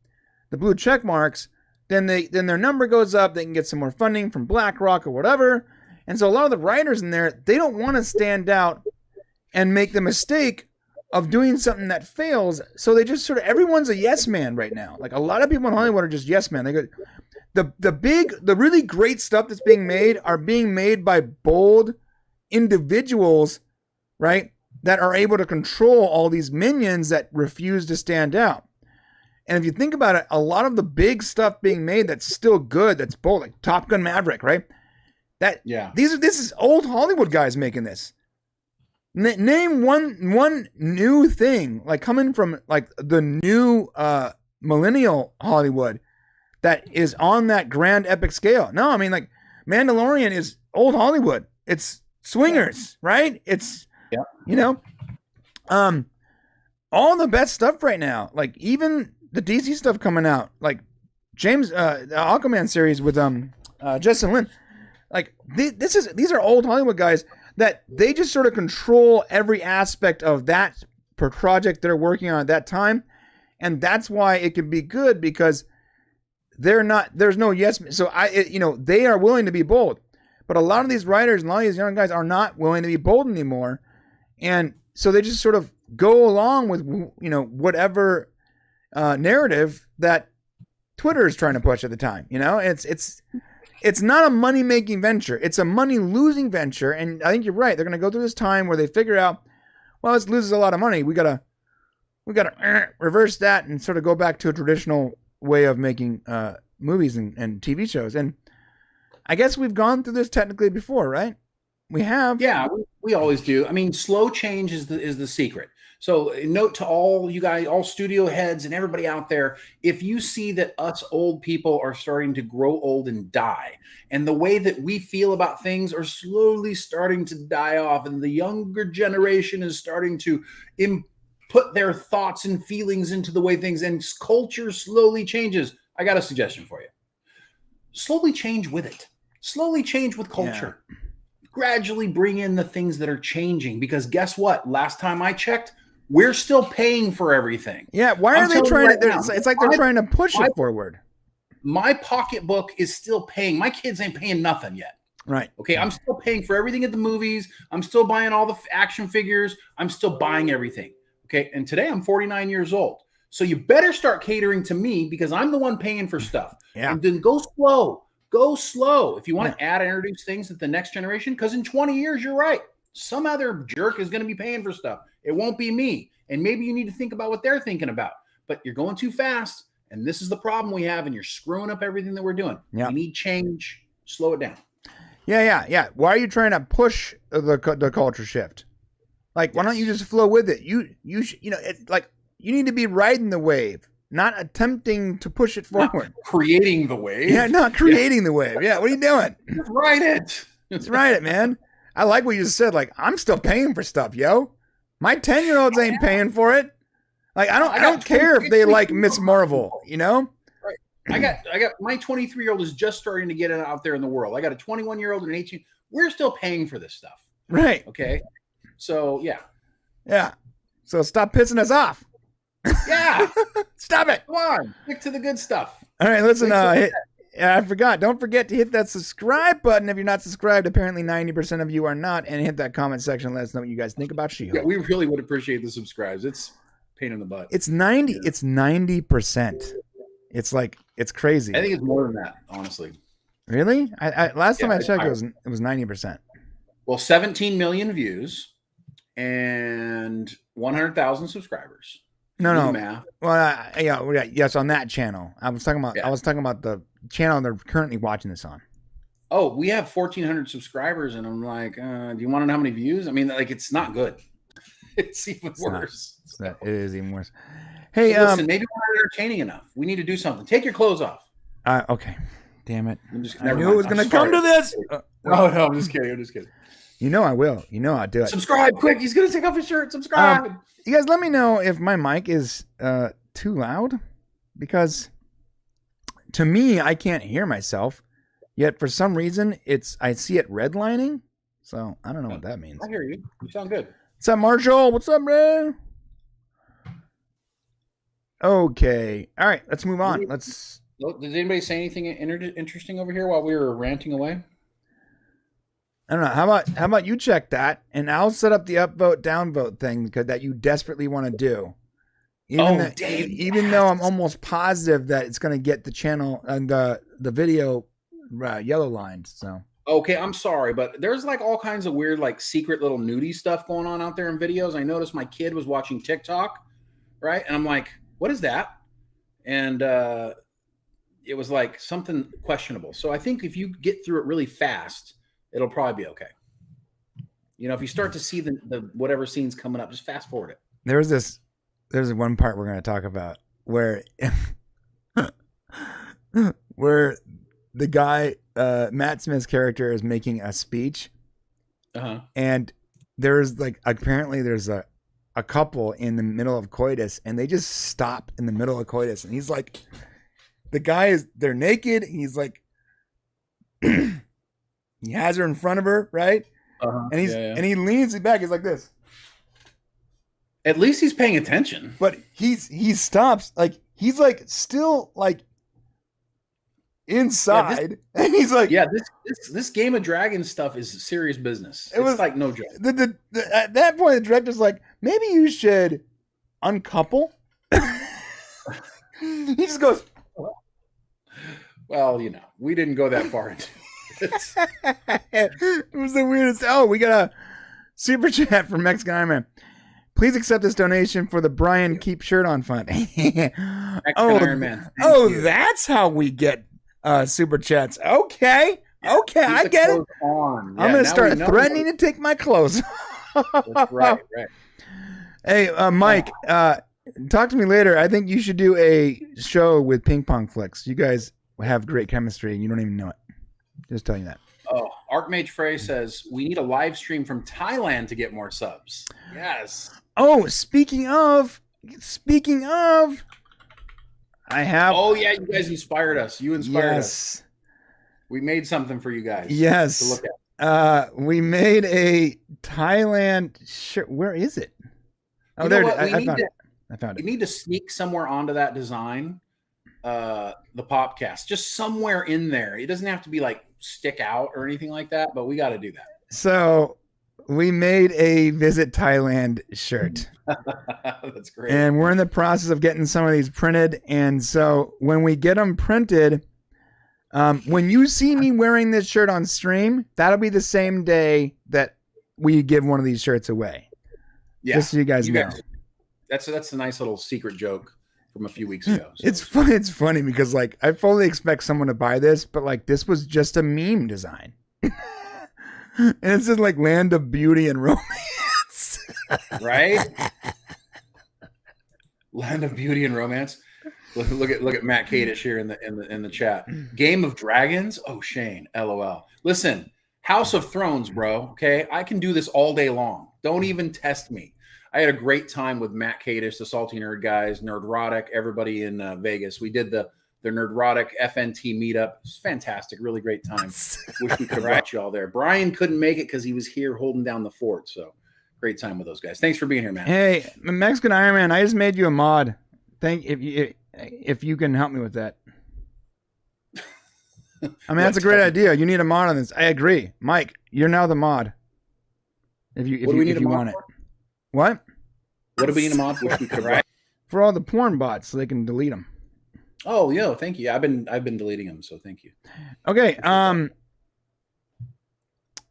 the blue check marks, then their number goes up. They can get some more funding from BlackRock or whatever. And so a lot of the writers in there, they don't want to stand out and make the mistake of doing something that fails. So they just sort of, everyone's a yes man right now. Like a lot of people in Hollywood are just yes man. They go, the really great stuff that's being made are being made by bold individuals, right? That are able to control all these minions that refuse to stand out. And if you think about it, a lot of the big stuff being made that's still good, that's bold, like Top Gun Maverick, right? This is old Hollywood guys making this. Name one new thing, like coming from like the new millennial Hollywood that is on that grand epic scale. No, I mean like Mandalorian is old Hollywood. It's swingers, right? It's all the best stuff right now. Like even the DC stuff coming out, like James the Aquaman series with Justin Lin. Like these are old Hollywood guys that they just sort of control every aspect of that per project they're working on at that time. And that's why it can be good, because there's no yes. So they are willing to be bold, but a lot of these writers and a lot of these young guys are not willing to be bold anymore. And so they just sort of go along with, whatever narrative that Twitter is trying to push at the time. It's not a money-making venture. It's a money-losing venture. And I think you're right. They're going to go through this time where they figure out, well, this loses a lot of money. We gotta reverse that and sort of go back to a traditional way of making movies and TV shows. And I guess we've gone through this technically before, right? We have. Yeah, we always do. I mean, slow change is the secret. So note to all you guys, all studio heads and everybody out there, if you see that us old people are starting to grow old and die, and the way that we feel about things are slowly starting to die off, and the younger generation is starting to put their thoughts and feelings into the way things, and culture slowly changes, I got a suggestion for you. Slowly change with it. Slowly change with culture. Yeah. Gradually bring in the things that are changing, because guess what? Last time I checked, we're still paying for everything. Yeah, why are they trying to? It's like they're trying to push it forward. My pocketbook is still paying. My kids ain't paying nothing yet. Right. Okay, I'm still paying for everything at the movies. I'm still buying all the action figures. I'm still buying everything. Okay, and today I'm 49 years old. So you better start catering to me, because I'm the one paying for stuff. Yeah. And then go slow. Go slow. If you want to add and introduce things at the next generation, because in 20 years, you're right. Some other jerk is going to be paying for stuff. It won't be me. And maybe you need to think about what they're thinking about. But you're going too fast. And this is the problem we have. And you're screwing up everything that we're doing. Yeah. We need change. Slow it down. Yeah. Why are you trying to push the culture shift? Like, why don't you just flow with it? You need to be riding the wave, not attempting to push it forward. Not creating the wave. Yeah, not creating the wave. Yeah, what are you doing? Just ride it. Just ride it, man. I like what you just said. Like, I'm still paying for stuff, yo. My 10-year-olds ain't paying for it. Like, I don't care if they like Miss Marvel, you know? Right. I got my 23-year-old is just starting to get it out there in the world. I got a 21-year-old and an 18. We're still paying for this stuff. Right. Okay. So yeah. Yeah. So stop pissing us off. Yeah. Stop it. Come on. Stick to the good stuff. All right, listen, I forgot. Don't forget to hit that subscribe button if you're not subscribed. Apparently 90% of you are not. And hit that comment section. Let us know what you guys think about She-Hulk. Yeah, we really would appreciate the subscribes. It's a pain in the butt. It's 90. Yeah. It's 90%. It's like, it's crazy. I think it's more than that, honestly. Really? I last time I checked, it was 90%. Well, 17 million views and 100,000 subscribers. No. Math. Well, yes, on that channel. I was talking about the channel they're currently watching this on. Oh, we have 1,400 subscribers, and I'm like, do you want to know how many views? I mean, like, it's not good. It's even worse. It is even worse. Hey, listen, maybe we're not entertaining enough. We need to do something. Take your clothes off. Okay. Damn it. I knew it was going to come to this. No, I'm just kidding. You know I will. You know I'll do it. Subscribe quick. He's going to take off his shirt. Subscribe. You guys let me know if my mic is too loud, because to me, I can't hear myself, yet for some reason I see it redlining. So I don't know what that means. I hear you. You sound good. What's up, Marshall? What's up, bro? Okay. All right. Let's move on. Did anybody say anything interesting over here while we were ranting away? I don't know. How about you check that, and I'll set up the upvote downvote thing that you desperately want to do. Even though I'm almost positive that it's going to get the channel and the video yellow lined. So okay, I'm sorry, but there's like all kinds of weird like secret little nudie stuff going on out there in videos. I noticed my kid was watching TikTok, right? And I'm like, what is that? And it was like something questionable. So I think if you get through it really fast, it'll probably be okay. You know, if you start to see the whatever scene's coming up, just fast forward it. There's one part we're going to talk about where the guy, Matt Smith's character, is making a speech. And there's like, apparently there's a couple in the middle of coitus, and they just stop in the middle of coitus. And he's like, they're naked. He's like, he has her in front of her, right? And and he leans back. He's like this. At least he's paying attention. But he stops. Like, he's like still like inside. And he's like, this Game of Dragons stuff is serious business. It's like no joke. At that point, the director's like, maybe you should uncouple. He just goes, well, you know, we didn't go that far into it. It was the weirdest. Oh, we got a super chat from Mexican Iron Man. Please accept this donation for the Brian Keep Shirt On Fund. Iron Man. That's how we get super chats. Okay, I get it. I'm going to start threatening to take my clothes off. Right. Hey, Mike, talk to me later. I think you should do a show with Ping Pong Flicks. You guys have great chemistry, and you don't even know it. Just telling you that. Oh, Archmage Frey says we need a live stream from Thailand to get more subs. Yes. Oh, speaking of, I have. Oh yeah, you guys inspired us. You inspired us. We made something for you guys. Yes. To look at. We made a Thailand shirt. Where is it? Oh, there it is. I found it. You need to sneak somewhere onto that design. The Popcast, just somewhere in there. It doesn't have to be like stick out or anything like that, but we got to do that. So we made a Visit Thailand shirt. That's great. And we're in the process of getting some of these printed. And so when we get them printed, When you see me wearing this shirt on stream, that'll be the same day that we give one of these shirts away. Yeah, just so you guys know. That's a nice little secret joke from a few weeks ago. So. It's fun. It's funny because like I fully expect someone to buy this, but like this was just a meme design, and it says like Land of Beauty and Romance, right? Land of Beauty and Romance. Look at Matt Kadish here in the chat. Game of Dragons. Oh, Shane. LOL. Listen, House of Thrones, bro. Okay, I can do this all day long. Don't even test me. I had a great time with Matt Kadish, the Salty Nerd guys, Nerdrotic, everybody in Vegas. We did the Nerdrotic FNT meetup. It was fantastic. Really great time. Wish we could have brought you all there. Brian couldn't make it because he was here holding down the fort. So great time with those guys. Thanks for being here, man. Hey, Mexican Iron Man, I just made you a mod. If you can help me with that. I mean, that's a great idea. You need a mod on this. I agree. Mike, you're now the mod. If you want it. What? What do we need a mod for? For all the porn bots so they can delete them. Oh, yo, thank you. I've been deleting them, so thank you. Okay. And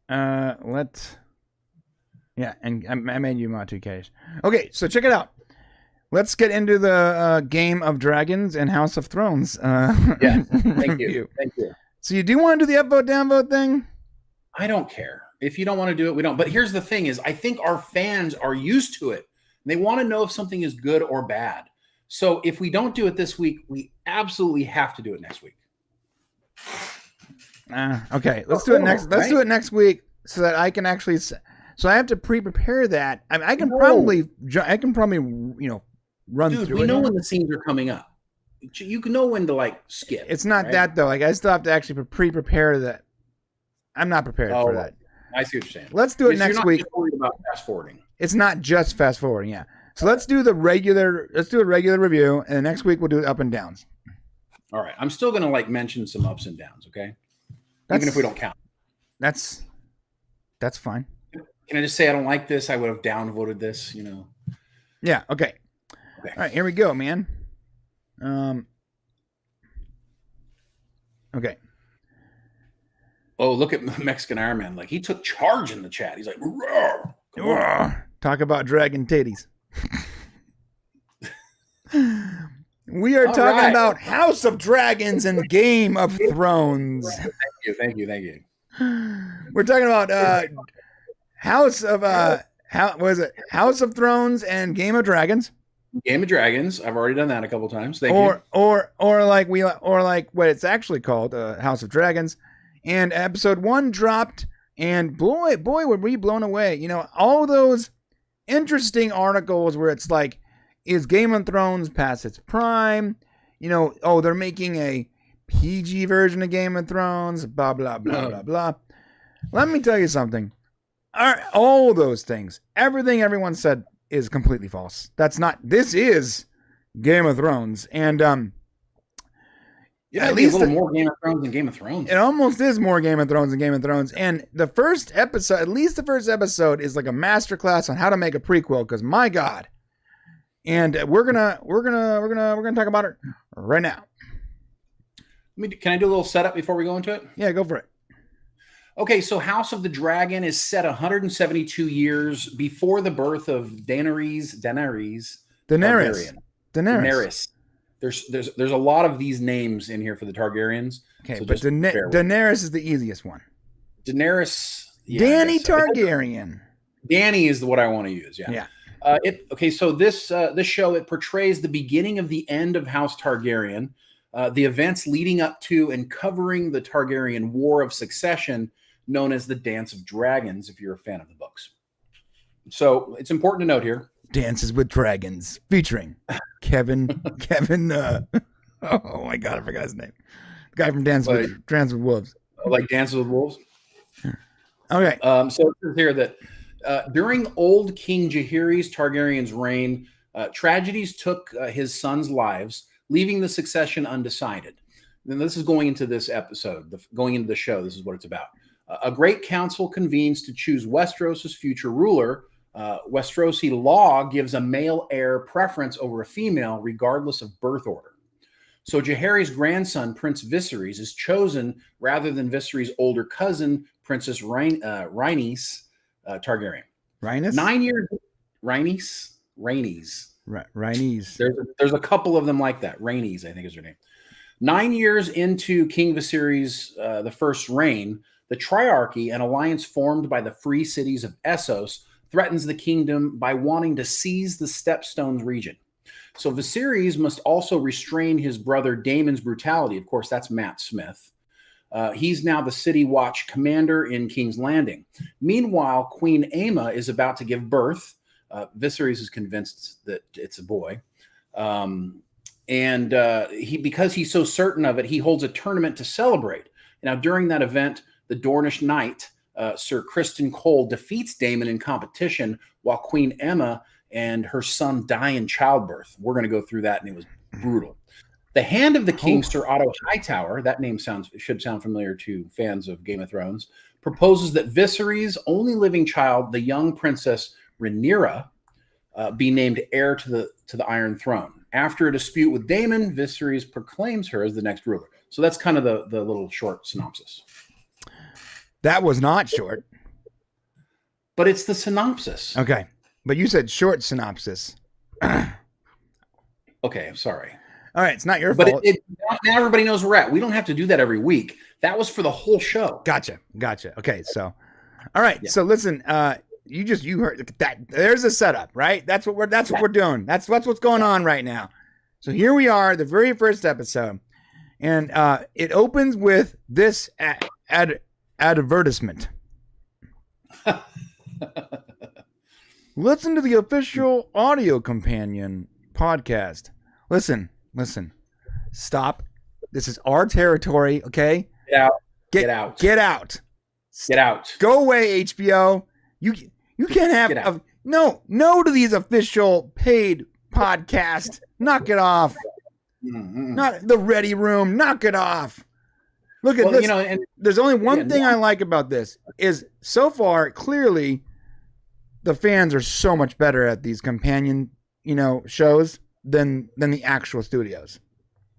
I made you mod 2Ks. Okay, so check it out. Let's get into the Game of Dragons and House of Thrones. Yeah, thank you. Thank you. So you do want to do the upvote, downvote thing? I don't care. If you don't want to do it, we don't. But here's the thing is I think our fans are used to it. They want to know if something is good or bad. So if we don't do it this week, we absolutely have to do it next week. Okay, let's do it next. Let's do it next week so that I can actually. So I have to pre-prepare that. I mean, I can probably run through. Dude, we know when the scenes are coming up. You can know when to like skip. It's not that though. Like I still have to actually pre-prepare that. I'm not prepared for that. I see what you're saying. Let's do it next week. Just worried about fast forwarding. It's not just fast forwarding, yeah. So let's do a regular review, and the next week we'll do up and downs. All right. I'm still gonna like mention some ups and downs, okay? Even if we don't count. That's fine. Can I just say I don't like this? I would have downvoted this, Yeah, okay. All right, here we go, man. Okay. Oh, look at Mexican Iron Man. Like, he took charge in the chat. He's like, roar. Talk about dragon titties. We are talking about House of Dragons and Game of Thrones. Thank you. We're talking about House of Thrones and Game of Dragons. Game of Dragons. I've already done that a couple times. Thank you. Or like what it's actually called, House of Dragons. And episode 1 dropped, and boy, were we blown away. All those interesting articles where it's like, is Game of Thrones past its prime? They're making a PG version of Game of Thrones, blah, blah, blah, blah, blah. Let me tell you something. All those things, everything everyone said is completely false. This is Game of Thrones. And, at least a little more Game of Thrones than Game of Thrones. It almost is more Game of Thrones than Game of Thrones. And the first episode, at least the first episode, is like a masterclass on how to make a prequel. Because my God, and we're gonna talk about it right now. Can I do a little setup before we go into it? Yeah, go for it. Okay, so House of the Dragon is set 172 years before the birth of Daenerys. There's a lot of these names in here for the Targaryens. Okay, so but Daenerys is the easiest one. Daenerys. Yeah, Dany Targaryen. Dany is what I want to use. Yeah. So this show, it portrays the beginning of the end of House Targaryen, the events leading up to and covering the Targaryen War of Succession, known as the Dance of Dragons, if you're a fan of the books. So it's important to note here. Dances with Dragons, featuring Kevin. Oh my God, I forgot his name. The guy from Dance with Wolves. Like Dances with Wolves. Okay. So it says here that during old King Jaehaerys Targaryen's reign, tragedies took his sons' lives, leaving the succession undecided. And this is going into this episode, going into the show. This is what it's about. A great council convenes to choose Westeros' future ruler. Westerosi law gives a male heir preference over a female, regardless of birth order. So Jaehaerys's grandson, Prince Viserys, is chosen rather than Viserys' older cousin, Princess Rhaenys Targaryen. Rhaenys? 9 years. Rhaenys. Rhaenys. There's a couple of them like that. Rhaenys, I think is her name. 9 years into King Viserys the first reign, the Triarchy, an alliance formed by the free cities of Essos, threatens the kingdom by wanting to seize the Stepstones region. So Viserys must also restrain his brother Daemon's brutality. Of course, that's Matt Smith. He's now the City Watch commander in King's Landing. Meanwhile, Queen Aemma is about to give birth. Viserys is convinced that it's a boy. Because he's so certain of it, he holds a tournament to celebrate. Now, during that event, the Dornish knight, Sir Criston Cole, defeats Daemon in competition, while Queen Aemma and her son die in childbirth. We're going to go through that, and it was brutal. The Hand of the King, Sir Otto Hightower, that name should sound familiar to fans of Game of Thrones, proposes that Viserys' only living child, the young princess Rhaenyra, be named heir to the Iron Throne. After a dispute with Daemon, Viserys proclaims her as the next ruler. So that's kind of the little short synopsis. That was not short. But it's the synopsis. Okay. But you said short synopsis. Okay, I'm sorry. All right, it's not your But fault. now everybody knows where we're at. We don't have to do that every week. That was for the whole show. Gotcha. Okay, so all right. Yeah. So listen, you heard that there's a setup, right? That's what we're doing. That's what's going on right now. So here we are, the very first episode. And it opens with this advertisement. Listen to the official audio companion podcast. Listen. Stop. This is our territory, okay? Get out. Get out. Get out. Go away, HBO. You can't have no to these official paid podcasts. Knock it off. Mm-hmm. Not the Ready Room. Knock it off. Look at this. And there's only one thing I like about this is so far, clearly, the fans are so much better at these companion, shows than the actual studios.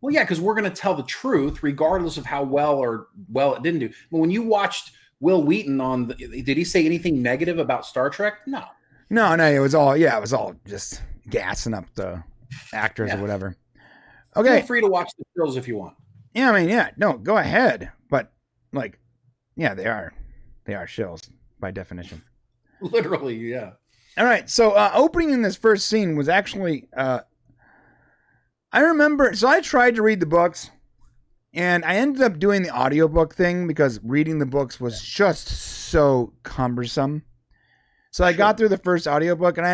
Well, yeah, because we're going to tell the truth regardless of how well it didn't do. But when you watched Will Wheaton did he say anything negative about Star Trek? No. No, it was all just gassing up the actors or whatever. Okay. Feel free to watch the shows if you want. Yeah, go ahead. But they are shills by definition. Literally, yeah. All right, so opening in this first scene was actually, I remember, so I tried to read the books, and I ended up doing the audiobook thing because reading the books was just so cumbersome. So I got through the first audiobook, and I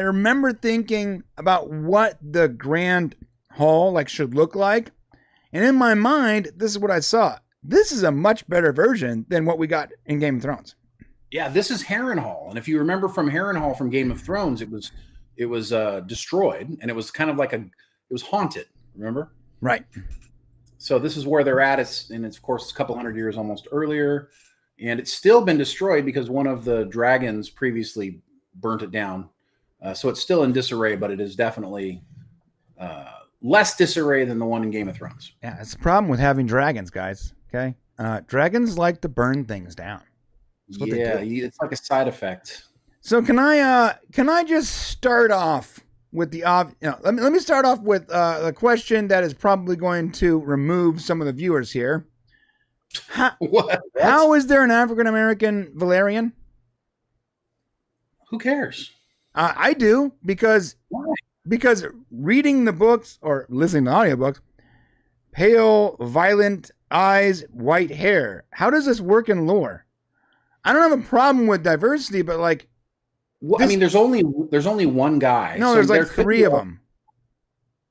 remember thinking about what the Grand Hall should look like, and in my mind, this is what I saw. This is a much better version than what we got in Game of Thrones. Yeah, this is Harrenhal, and if you remember from Harrenhal from Game of Thrones, it was destroyed, and it was kind of it was haunted. Remember? Right. So this is where they're at. It's of course a couple hundred years almost earlier, and it's still been destroyed because one of the dragons previously burnt it down. So it's still in disarray, but it is definitely less disarray than the one in Game of Thrones. Yeah, that's the problem with having dragons, guys. Okay, dragons like to burn things down. Yeah, it's like a side effect. So can I just start off with let me start off with the question that is probably going to remove some of the viewers here. How is there an African American Valerian? Who cares? I do because reading the books or listening to audiobooks, pale, violent eyes, white hair. How does this work in lore? I don't have a problem with diversity, but there's only one guy. No, so there's three of them.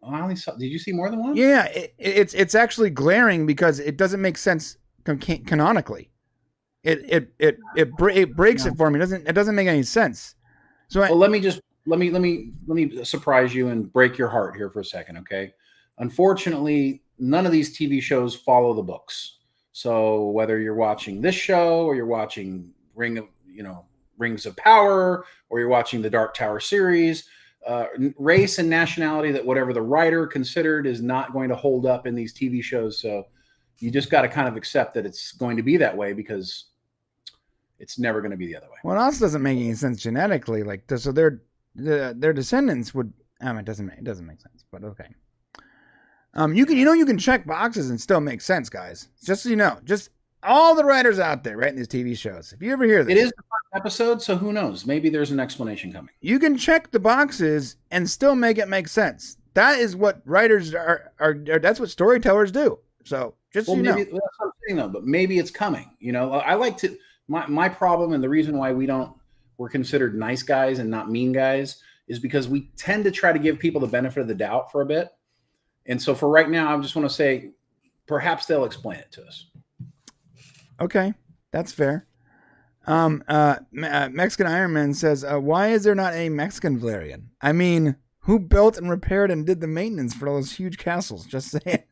Oh, I only saw. Did you see more than one? Yeah, it's actually glaring because it doesn't make sense canonically. It breaks it for me. It doesn't make any sense. So let me surprise you and break your heart here for a second, okay? Unfortunately, none of these TV shows follow the books. So whether you're watching this show or you're watching Rings of Power or you're watching the Dark Tower series, race and nationality that whatever the writer considered is not going to hold up in these TV shows. So you just got to kind of accept that it's going to be that way because it's never going to be the other way. Well, it also doesn't make any sense genetically. Like, so their descendants would. It doesn't make sense. But okay. You can check boxes and still make sense, guys. Just so you know, just all the writers out there writing these TV shows. If you ever hear this, it is the first episode, so who knows? Maybe there's an explanation coming. You can check the boxes and still make it make sense. That is what writers are that's what storytellers do. So just so you know. That's what I'm saying though. But maybe it's coming. You know, I like to. My problem and the reason why we're considered nice guys and not mean guys is because we tend to try to give people the benefit of the doubt for a bit. And so for right now, I just want to say, perhaps they'll explain it to us. Okay, that's fair. Mexican Iron Man says, why is there not a Mexican Valerian? I mean, who built and repaired and did the maintenance for all those huge castles? Just saying.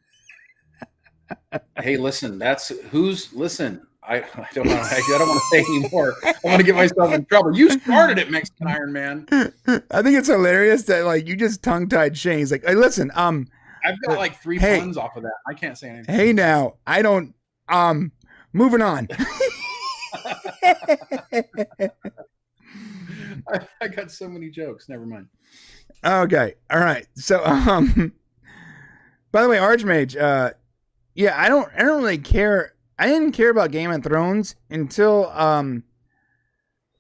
Hey, listen, listen. I don't know. I don't want to say anymore. I want to get myself in trouble. You started it, Mexican Iron Man. I think it's hilarious that like you just tongue-tied Shane. He's like, hey, listen, I've got like 3 puns off of that. I can't say anything. Hey, now I don't. Moving on. I got so many jokes. Never mind. Okay. All right. So, by the way, Archmage. Yeah, I don't really care. I didn't care about Game of Thrones until,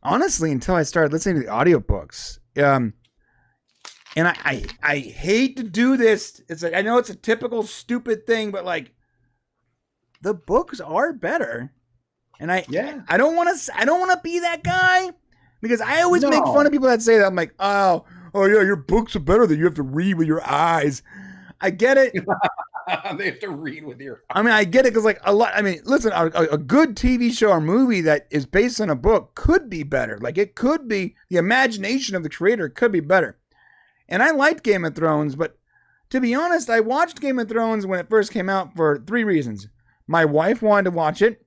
honestly, until I started listening to the audiobooks. And I hate to do this. It's like, I know it's a typical stupid thing, but like the books are better. And I don't want to be that guy because I always make fun of people that say that. I'm like, oh yeah, your books are better than you have to read with your eyes. I get it. They have to read with your eyes. I mean, I get it because like listen, a good TV show or movie that is based on a book could be better. Like it could be, the imagination of the creator could be better. And I liked Game of Thrones, but to be honest, I watched Game of Thrones when it first came out for 3 reasons. My wife wanted to watch it.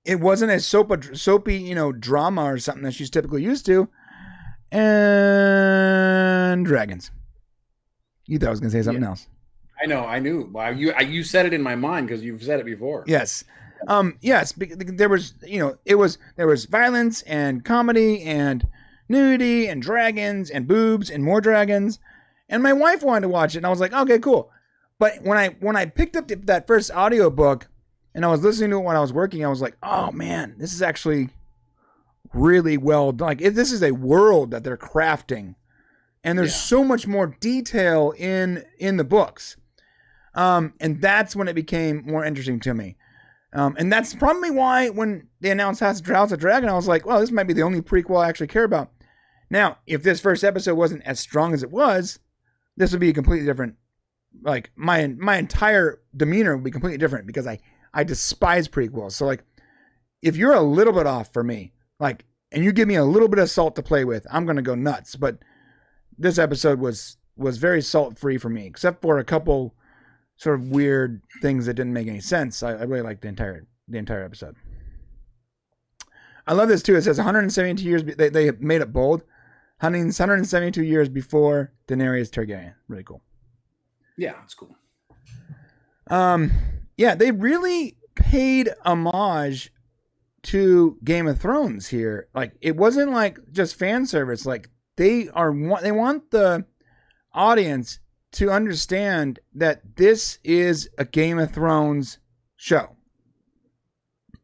It wasn't a soapy, drama or something that she's typically used to. And dragons. You thought I was going to say something else. I know. I knew. Well, you said it in my mind because you've said it before. Yes. Yes. There was, there was violence and comedy and nudity and dragons and boobs and more dragons. And my wife wanted to watch it. And I was like, okay, cool. But when I picked up that first audiobook and I was listening to it when I was working, I was like, oh man, this is actually really well done. Like this is a world that they're crafting. And there's so much more detail in the books. And that's when it became more interesting to me. And that's probably why when they announced House of Dragon, I was like, well, this might be the only prequel I actually care about. Now, if this first episode wasn't as strong as it was, this would be a completely different, like my entire demeanor would be completely different because I despise prequels. So like, if you're a little bit off for me, like, and you give me a little bit of salt to play with, I'm going to go nuts. But this episode was very salt-free for me, except for a couple sort of weird things that didn't make any sense. I really liked the entire episode. I love this too. It says 172 years. They made it bold. 172 years before Daenerys Targaryen. Really cool. Yeah, it's cool. Yeah, they really paid homage to Game of Thrones here. Like it wasn't like just fan service. Like they want the audience to understand that this is a Game of Thrones show.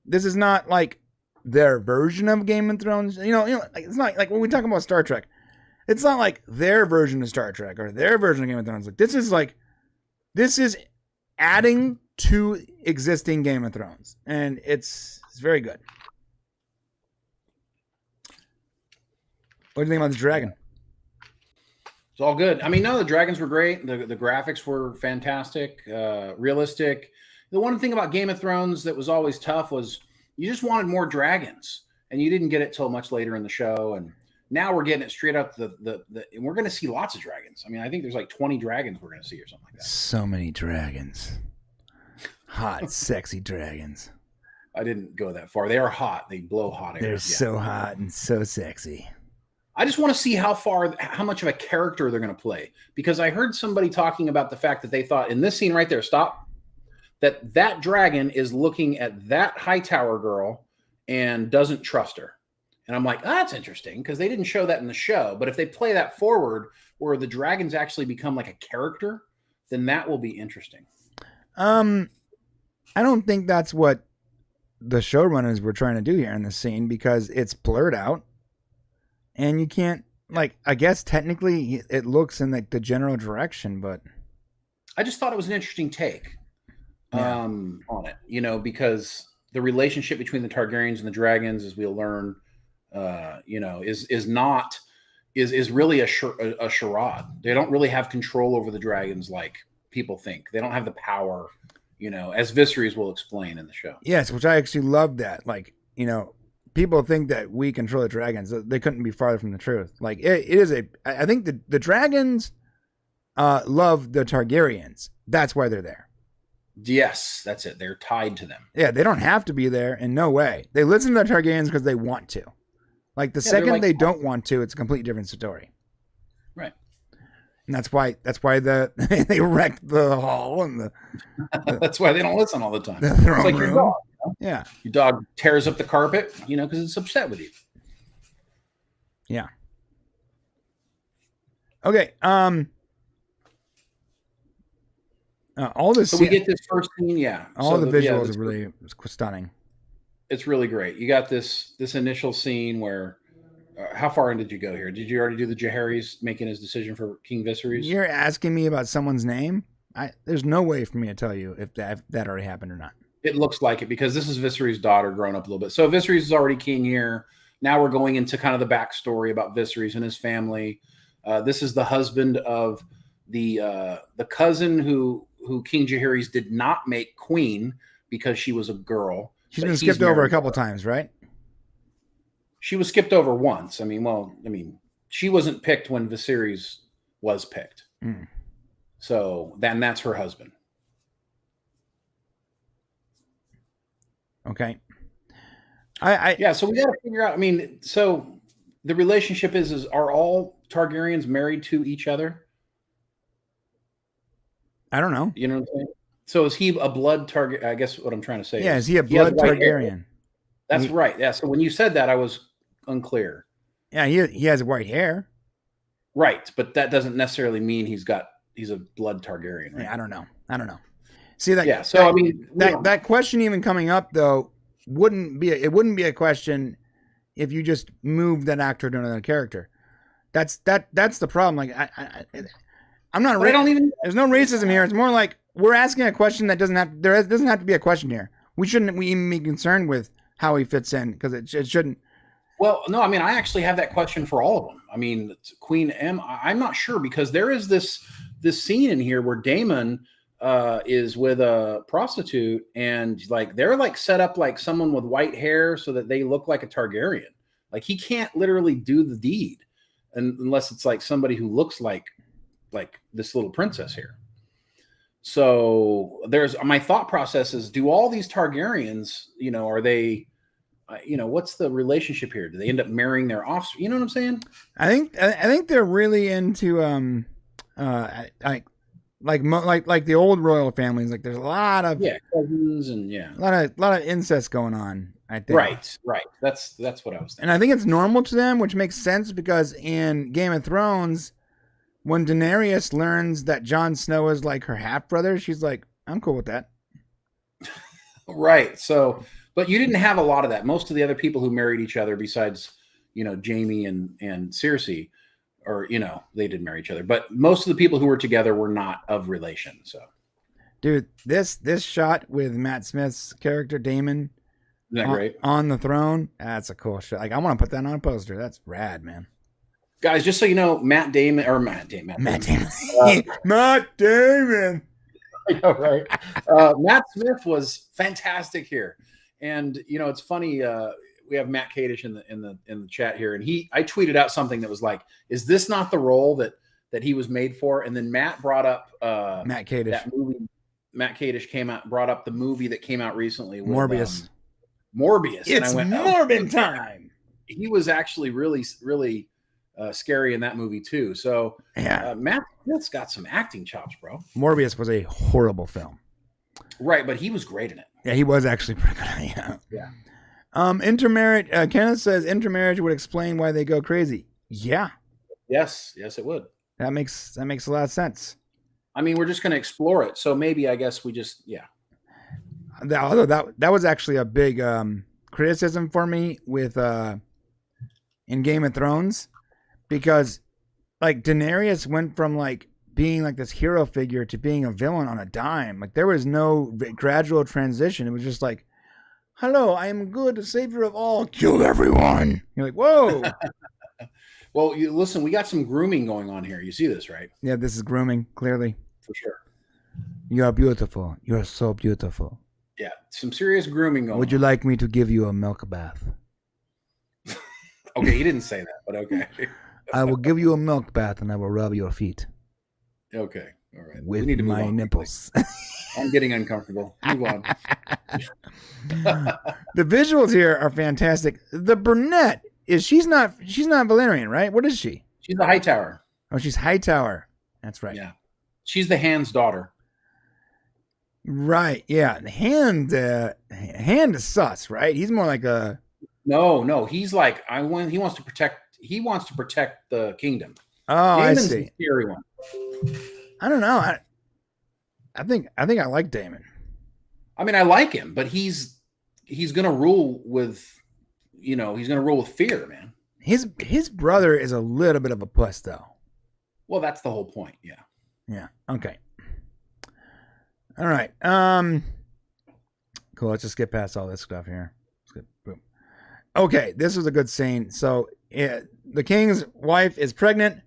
This is not like their version of Game of Thrones. Like it's not like when we talk about Star Trek. It's not like their version of Star Trek or their version of Game of Thrones. Like this is adding to existing Game of Thrones, and it's very good. What do you think about the dragon? It's all good. I mean, no, the dragons were great. The graphics were fantastic, realistic. The one thing about Game of Thrones that was always tough was you just wanted more dragons, and you didn't get it till much later in the show. And now we're getting it straight up and we're going to see lots of dragons. I mean, I think there's like 20 dragons we're going to see or something like that. So many dragons. Hot, sexy dragons. I didn't go that far. They are hot. They blow hot air. They're so hot and so sexy. I just want to see how much of a character they're going to play, because I heard somebody talking about the fact that they thought in this scene right there, that dragon is looking at that Hightower girl and doesn't trust her. And I'm like, that's interesting, because they didn't show that in the show. But if they play that forward where the dragons actually become like a character, then that will be interesting. I don't think that's what the showrunners were trying to do here in the scene, because it's blurred out and you can't, like, I guess technically it looks in like the general direction, but I just thought it was an interesting take on it, you know, because the relationship between the Targaryens and the dragons, as we'll learn, you know, is really a charade. They don't really have control over the dragons like people think. They don't have the power, you know, as Viserys will explain in the show. Yes, which I actually love that. Like, you know, people think that we control the dragons. They couldn't be farther from the truth. Like, it is I think the dragons love the Targaryens. That's why they're there. Yes, that's it. They're tied to them. Yeah, they don't have to be there in no way. They listen to the Targaryens because they want to. Like, the second like, they don't want to, it's a completely different story. Right. And that's why they wrecked the hall and that's why they don't listen all the time. the It's throne like your room. dog. You know? Yeah. Your dog tears up the carpet, you know, because it's upset with you. Yeah. Okay. All this. So we get this first scene, yeah. All So the visuals are really stunning. It's really great. You got this initial scene where, how far in did you go here? Did you already do the Jaehaerys making his decision for King Viserys? You're asking me about someone's name. There's no way for me to tell you if that already happened or not. It looks like it, because this is Viserys' daughter growing up a little bit. So Viserys is already king here. Now we're going into kind of the backstory about Viserys and his family. This is the husband of the cousin who King Jaehaerys did not make queen because she was a girl. She's been skipped over a couple times, right? She was skipped over once. I mean, she wasn't picked when Viserys was picked. Mm. So then that's her husband. Okay. Yeah, so we got to figure out. I mean, so the relationship is are all Targaryens married to each other? I don't know. You know what I'm saying? So is he a blood Targaryen? I guess what I'm trying to say Is he a blood Targaryen? That's right. Yeah. So when you said that, I was unclear. Yeah, he has white hair. Right, but that doesn't necessarily mean he's a blood Targaryen, right? Yeah, I don't know. See that? Yeah. So I mean, that question even coming up though wouldn't be a question if you just moved that actor to another character. That's the problem. Like I'm not. There's no racism here. It's more like we're asking a question that doesn't have to be a question here. We shouldn't even be concerned with how he fits in, because it shouldn't. Well, no, I mean, I actually have that question for all of them. I mean, Queen M, I'm not sure, because there is this scene in here where Daemon is with a prostitute, and like they're like set up like someone with white hair so that they look like a Targaryen. Like he can't literally do the deed unless it's like somebody who looks like this little princess here. So there's my thought process is, do all these Targaryens, you know, are they, you know, what's the relationship here? Do they end up marrying their offspring? You know what I'm saying? I think they're really into like the old royal families. Like there's a lot of cousins and a lot of incest going on. I think. Right. That's what I was thinking. And I think it's normal to them, which makes sense, because in Game of Thrones, when Daenerys learns that Jon Snow is like her half brother, she's like, I'm cool with that. Right. So, but you didn't have a lot of that. Most of the other people who married each other, besides, you know, Jaime and Cersei, or, you know, they did marry each other, but most of the people who were together were not of relation. So, dude, this shot with Matt Smith's character Daemon, isn't that great? On the throne, that's a cool shot. Like, I want to put that on a poster. That's rad, man. Guys, just so you know, Matt Damon. Matt Damon. I know, right? Matt Smith was fantastic here, and you know, it's funny. We have Matt Kadish in the chat here, and I tweeted out something that was like, "Is this not the role that he was made for?" And then Matt brought up Matt Kadish. That movie. Matt Kadish brought up the movie that came out recently, with, Morbius. Morbius. It's and I went, Morbin time. He was actually really, really scary in that movie too. So Yeah. Matt Smith's got some acting chops, bro. Morbius was a horrible film. Right, but he was great in it. Yeah, he was actually pretty good. Yeah. Yeah. Intermarriage. Kenneth says intermarriage would explain why they go crazy. Yeah, Yes, it would. that makes a lot of sense. I mean, we're just going to explore it. So maybe I guess we just Although that was actually a big criticism for me with in Game of Thrones, because like Daenerys went from like being like this hero figure to being a villain on a dime. Like there was no gradual transition. It was just like, hello, I am good, savior of all, kill everyone. You're like, whoa. Well, listen, we got some grooming going on here. You see this, right? Yeah, this is grooming, clearly. For sure. You are beautiful. You are so beautiful. Yeah, some serious grooming going Would you like me to give you a milk bath? on. Okay, he didn't say that, but okay. I will give you a milk bath and I will rub your feet Okay, all right. with we need to move my on. nipples. I'm getting uncomfortable. Move on. The visuals here are fantastic. The brunette she's not Valerian, right? What is she? She's the Hightower. Oh, she's Hightower. That's right. Yeah, she's the Hand's daughter. Right. Yeah. The hand is sus, right? He's more like a No, he's like he wants to protect the kingdom. oh, Damon's I see. the scary one. I don't know. I think I like Damon. I mean, I like him, but he's gonna rule with fear, man. His brother is a little bit of a puss, though. Well, that's the whole point. Yeah. Yeah. Okay. All right. Cool. Let's just get past all this stuff here. Boom. Okay. This was a good scene. So the king's wife is pregnant.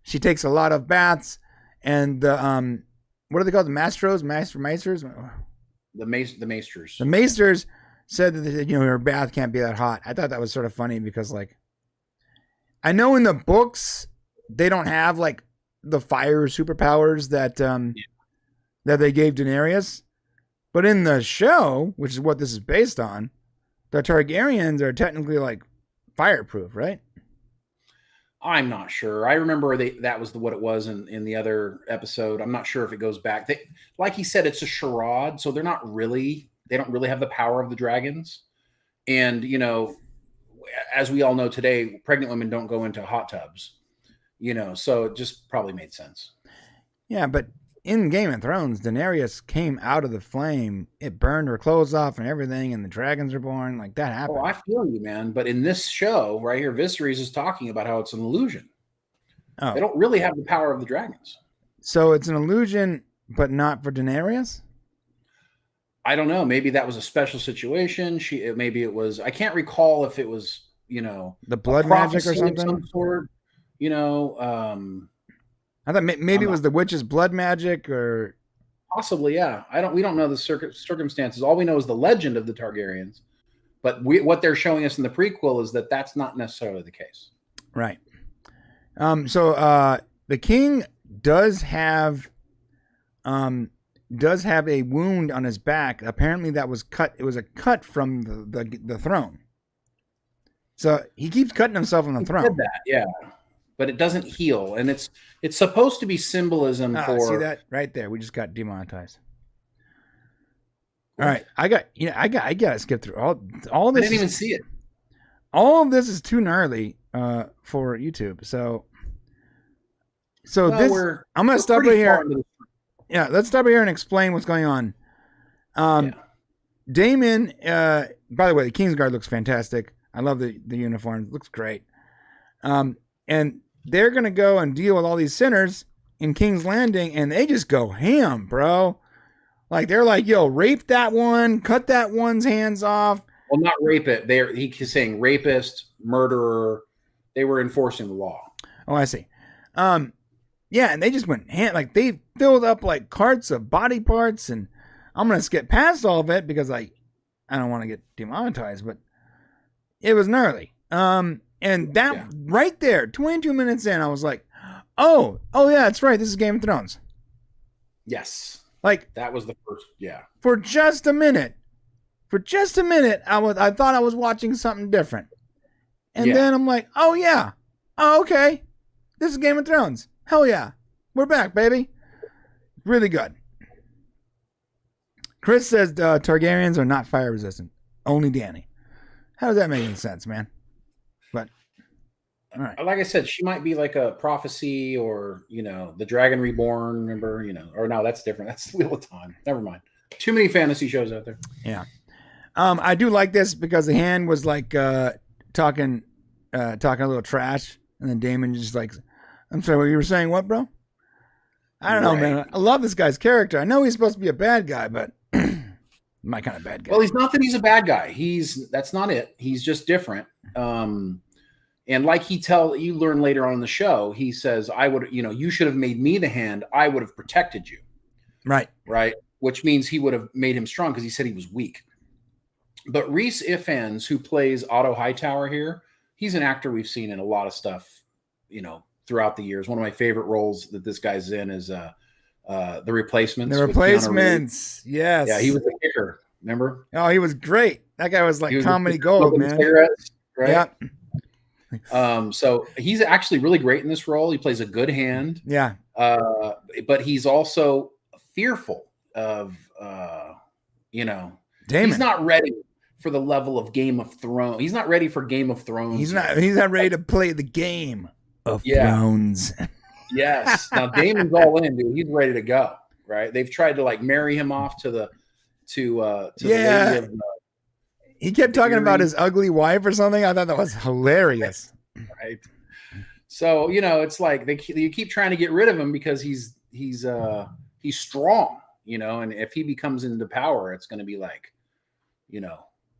She takes a lot of baths, and the what are they called? The maesters. The maesters. The maesters said that her bath can't be that hot. I thought that was sort of funny because like I know in the books they don't have like the fire superpowers that that they gave Daenerys, but in the show, which is what this is based on, the Targaryens are technically like fireproof, right? I'm not sure. I remember that was what it was in the other episode. I'm not sure if it goes back. Like he said, it's a charade, so they don't really have the power of the dragons. And as we all know today, pregnant women don't go into hot tubs. So it just probably made sense. Yeah, but in Game of Thrones, Daenerys came out of the flame. It burned her clothes off and everything, and the dragons were born. Like that happened. Oh, I feel you, man. But in this show right here, Viserys is talking about how it's an illusion. Oh, They don't really have the power of the dragons. so it's an illusion, but not for Daenerys. I don't know. Maybe that was a special situation. Maybe it was. I can't recall if it was, The blood magic or prophecy of something. some sort. I thought maybe it was the witch's blood magic, or Possibly, yeah. We don't know the circumstances. All we know is the legend of the Targaryens. But what they're showing us in the prequel is that that's not necessarily the case. right. So the king does have a wound on his back. Apparently, that was cut. It was a cut from the throne. So he keeps cutting himself on the He throne. said that, yeah. But it doesn't heal, and it's supposed to be symbolism for. See that right there? We just got demonetized. All right, I got to skip through all I this. didn't even see it. All of this is too gnarly for YouTube. So Well, I'm gonna we're stop right pretty here. far into Yeah, let's stop right here and explain what's going on. Damon, by the way, the Kingsguard looks fantastic. I love the uniform. It looks great. And they're going to go and deal with all these sinners in King's Landing, and they just go ham, bro. Like, they're like, yo, rape that one, cut that one's hands off. Well, not rape it. He's saying rapist, murderer. They were enforcing the law. Oh, I see. Yeah, and they just went ham. Like, they filled up, like, carts of body parts, and I'm going to skip past all of it because I don't want to get demonetized, but it was gnarly. And that right there, 22 minutes in, I was like, oh yeah, that's right. This is Game of Thrones. Yes. Like, That was the first, for just a minute, I thought I was watching something different. And then I'm like, oh yeah, Oh, okay. This is Game of Thrones. Hell yeah. We're back, baby. Really good. Chris says Targaryens are not fire resistant. Only Dany. How does that make any sense, man? But, all right. Like I said, she might be like a prophecy or, the Dragon Reborn, remember, or no, that's different. That's the Wheel of Time. Never mind. Too many fantasy shows out there. Yeah. I do like this because the hand was like talking a little trash, and then Damon just like, I'm sorry, what you were saying, what, bro? I don't know, man. I love this guy's character. I know he's supposed to be a bad guy, but my kind of bad guy. Well, he's not that he's a bad guy. That's not it. He's just different. And like you learn later on in the show, he says, I would, you should have made me the hand. I would have protected you. Right. Right. Which means he would have made him strong because he said he was weak. But Rhys Ifans, who plays Otto Hightower here, he's an actor we've seen in a lot of stuff, throughout the years. One of my favorite roles that this guy's in is The Replacements. The Replacements, yes. Yeah, he was a kicker, remember? Oh, he was great. That guy was like comedy gold, man. Cigarettes, right? Yeah. So he's actually really great in this role. He plays a good hand. Yeah. But he's also fearful of, Damon. He's not ready for the level of Game of Thrones. He's not ready for Game of Thrones. He's not ready to play the game of Thrones. Yes. Now Damon's all in, dude. He's ready to go. Right. They've tried to like marry him off to the lady of, he kept talking about his ugly wife or something. I thought that was hilarious. Right. So, it's like you keep trying to get rid of him because he's strong, and if he becomes into power, it's going to be like,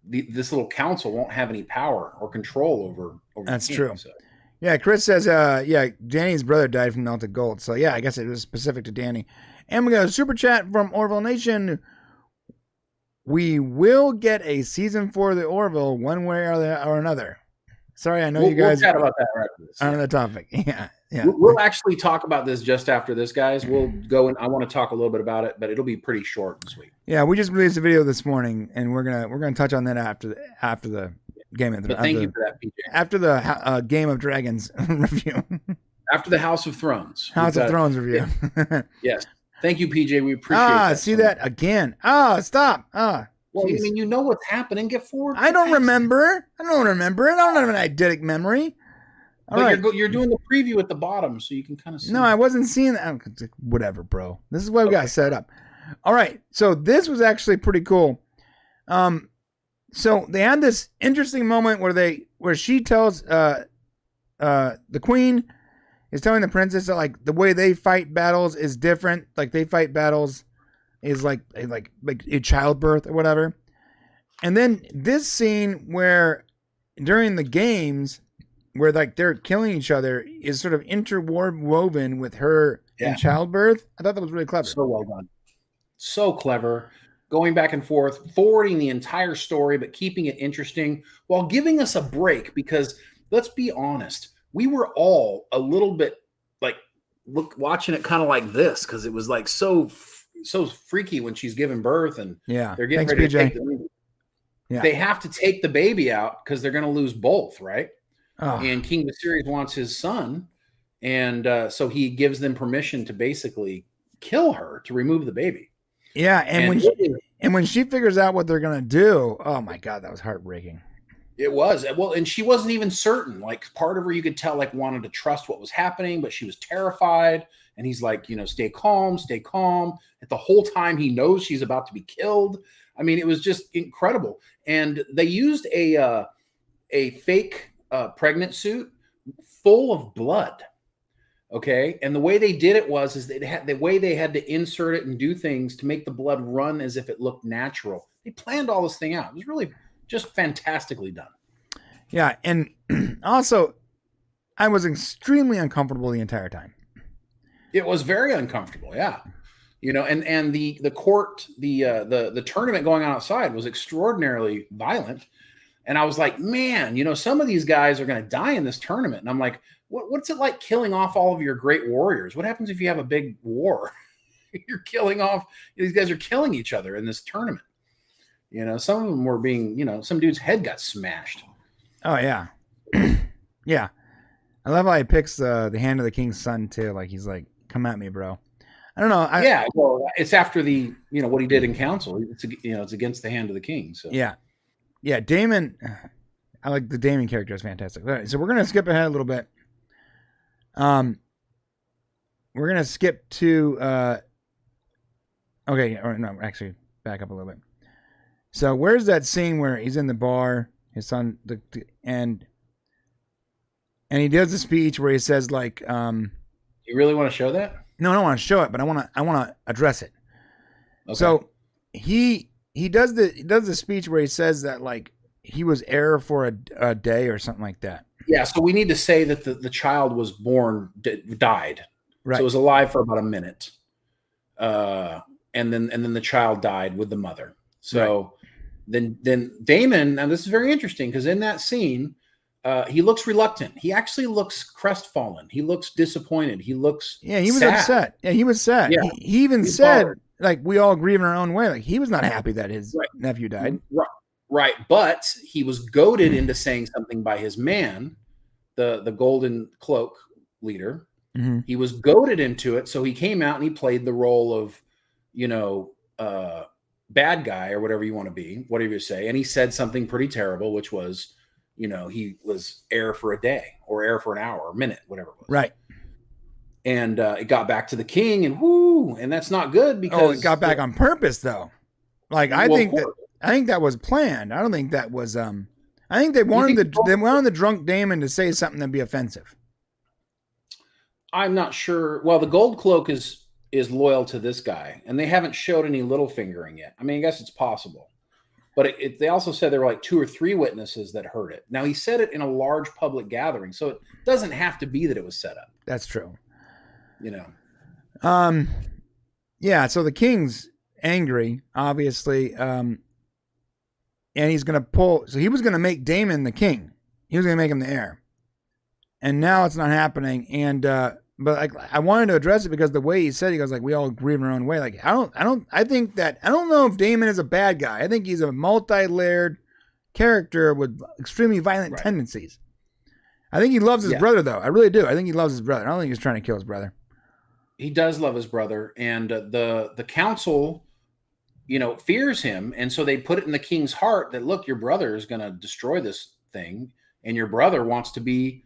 this little council won't have any power or control over That's the king, true. So. Yeah, Chris says, Danny's brother died from melted gold. So, yeah, I guess it was specific to Danny. And we got a super chat from Orville Nation. We will get a season 4 of the Orville one way or another. Sorry, I know you guys we'll chat about that right after this. On the topic. Yeah. We'll actually talk about this just after this, guys. We'll go and I want to talk a little bit about it, but it'll be pretty short and sweet. Yeah, we just released a video this morning, and we're gonna touch on that after the Game of Thrones. Thank you for that, PJ. After the Game of Dragons review. After the House of Thrones. House of Thrones review. Yes. Thank you, PJ. We appreciate that. See that again. Stop. Well, geez. I mean, you know what's happening. Get forward. I don't remember. I don't have an eidetic memory. All right. You're doing the preview at the bottom, so you can kind of see. No, I wasn't seeing that. Whatever, bro. This is what we got set up. All right. So this was actually pretty cool. So they had this interesting moment where she tells the queen is telling the princess that like the way they fight battles is different. Like they fight battles is like a childbirth or whatever. And then this scene where during the games where like they're killing each other is sort of interwoven with her in childbirth. I thought that was really clever. So well done. So clever. Going back and forth, forwarding the entire story, but keeping it interesting while giving us a break because let's be honest, we were all a little bit like watching it kind of like this because it was like so freaky when she's giving birth and they're getting ready to take the baby. Yeah. They have to take the baby out because they're going to lose both, right? Oh. And King Viserys wants his son, and so he gives them permission to basically kill her to remove the baby. Yeah, and when she figures out what they're going to do, oh my God, that was heartbreaking. It was. Well, and she wasn't even certain. Like part of her, you could tell, like wanted to trust what was happening, but she was terrified. And he's like, stay calm, stay calm. At the whole time, he knows she's about to be killed. I mean, it was just incredible. And they used a fake pregnant suit full of blood. Okay. And the way they did it was the way they had to insert it and do things to make the blood run as if it looked natural. They planned all this thing out. It was really just fantastically done. Yeah. And also, I was extremely uncomfortable the entire time. It was very uncomfortable. Yeah. And the court, the tournament going on outside was extraordinarily violent. And I was like, man, some of these guys are going to die in this tournament. And I'm like, what's it like killing off all of your great warriors? What happens if you have a big war? You're killing off, these guys are killing each other in this tournament. Some of them were being, some dude's head got smashed. Oh, yeah. Yeah. I love how he picks the hand of the king's son too. Like he's like, "Come at me, bro." I don't know. Yeah, well, it's after the what he did in council. It's it's against the hand of the king. So yeah. Damon, I like the Damon character is fantastic. All right, so we're gonna skip ahead a little bit. We're gonna skip to okay, or no, actually back up a little bit. So where's that scene where he's in the bar, his son, and he does the speech where he says like, you really want to show that? No, I don't want to show it, but I want to address it. Okay. So he does the speech where he says that like he was heir for a day or something like that. Yeah. So we need to say that the child was born, died. Right. So it was alive for about a minute. And then the child died with the mother. So then Damon, now this is very interesting because in that scene, he looks reluctant. He actually looks crestfallen. He looks disappointed. He looks he was sad. upset. Yeah, he was sad. Yeah. He even said like we all grieve in our own way. Like he was not happy that his nephew died. Right. But he was goaded into saying something by his man, the Golden Cloak leader. Mm-hmm. He was goaded into it. So he came out and he played the role of, bad guy or whatever you want to be, whatever you say. And he said something pretty terrible, which was, he was heir for a day or heir for an hour or a minute, whatever it was. Right. And it got back to the king and that's not good because it got back on purpose though. Like I think that was planned. I don't think that was I think they wanted the drunk Damon to say something that'd be offensive. I'm not sure. Well, the Gold Cloak is loyal to this guy, and they haven't showed any little fingering yet. I mean, I guess it's possible. But they also said there were like 2 or 3 witnesses that heard it. Now, he said it in a large public gathering, so it doesn't have to be that it was set up. That's true. Yeah, so the king's angry, obviously, and he's going to pull. So he was going to make Damon the king. He was going to make him the heir. And now it's not happening. And, but like, I wanted to address it because the way he said, he goes like, we all grieve in our own way. Like, I don't know if Damon is a bad guy. I think he's a multi-layered character with extremely violent tendencies. I think he loves his brother though. I really do. I think he loves his brother. I don't think he's trying to kill his brother. He does love his brother. And the council, fears him. And so they put it in the king's heart that, look, your brother is going to destroy this thing. And your brother is going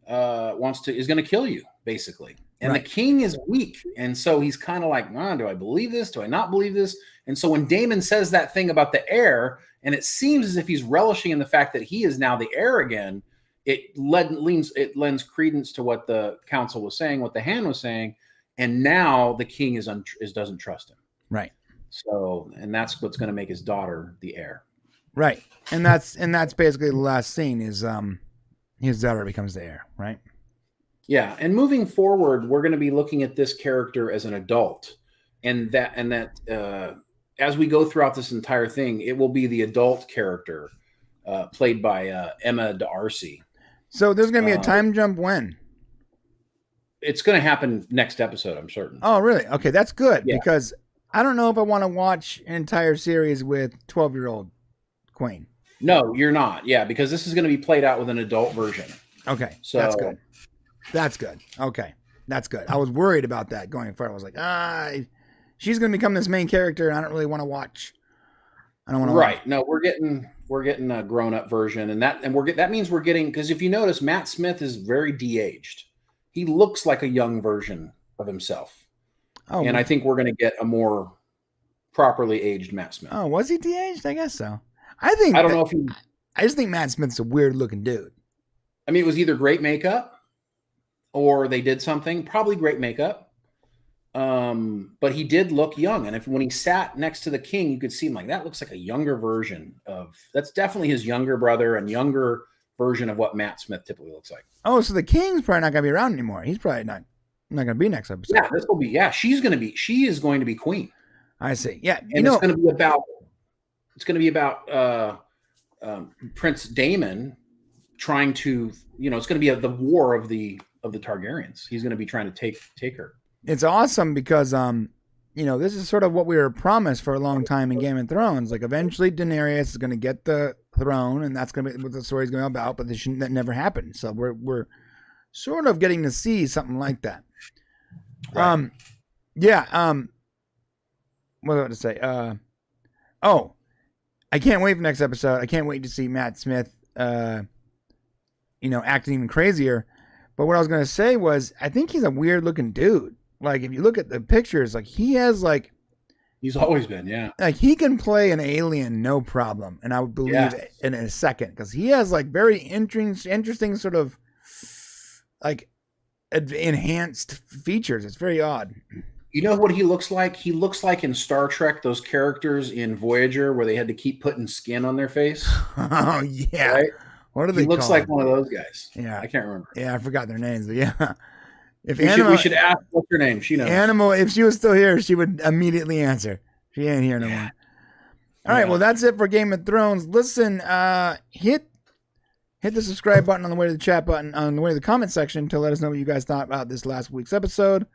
to kill you, basically. And the king is weak. And so he's kind of like, do I believe this? Do I not believe this? And so when Damon says that thing about the heir, and it seems as if he's relishing in the fact that he is now the heir again, it lends credence to what the council was saying, what the hand was saying. And now the king doesn't trust him. Right. So, and that's what's going to make his daughter the heir. Right. And that's basically the last scene is, his daughter becomes the heir, right? Yeah, and moving forward, we're going to be looking at this character as an adult, and that as we go throughout this entire thing, it will be the adult character played by Emma D'Arcy. So there's going to be a time jump when? It's going to happen next episode, I'm certain. Oh, really? Okay, that's good because I don't know if I want to watch an entire series with 12-year-old Queen. No, you're not. Yeah, because this is going to be played out with an adult version. Okay, so that's good. That's good. Okay, that's good. I was worried about that going forward. I was like, she's going to become this main character, and I don't really want to watch. I don't want to. Right? No, we're getting a grown-up version, and that means we're getting, because if you notice, Matt Smith is very de-aged. He looks like a young version of himself. Oh, and I think we're going to get a more properly aged Matt Smith. Oh, was he de-aged? I guess so. I just think Matt Smith's a weird looking dude. I mean, it was either great makeup or they did something, probably great makeup. But he did look young. And when he sat next to the king, you could see him like, that looks like a younger version that's definitely his younger brother and younger version of what Matt Smith typically looks like. Oh, so the king's probably not going to be around anymore. He's probably not going to be next episode. Yeah, she is going to be queen. I see. Yeah. And it's going to be about Prince Daemon trying to, it's going to be the war of the Targaryens. He's going to be trying to take her. It's awesome because, this is sort of what we were promised for a long time in Game of Thrones. Like eventually Daenerys is going to get the throne and that's going to be what the story's going to be about, but that never happened. So we're sort of getting to see something like that. Right. Yeah. What was I about to say? I can't wait for next episode. I can't wait to see Matt Smith, acting even crazier. But what I was going to say was, I think he's a weird looking dude. Like, if you look at the pictures, like, he has, like, He's always been, yeah. like, he can play an alien no problem. And I would believe it in a second. Because he has, like, very interesting sort of, like, enhanced features. It's very odd. You know what he looks like? He looks like in Star Trek, those characters in Voyager where they had to keep putting skin on their face. Oh, yeah. Right? What are they He looks called? like one of those guys. Yeah. I can't remember. Yeah, I forgot their names, but yeah. If We should ask what's her name. She knows. Animal, if she was still here, she would immediately answer. She ain't here no more. All right, well, that's it for Game of Thrones. Listen, hit the subscribe button on the way to the chat button, on the way to the comment section to let us know what you guys thought about this last week's episode.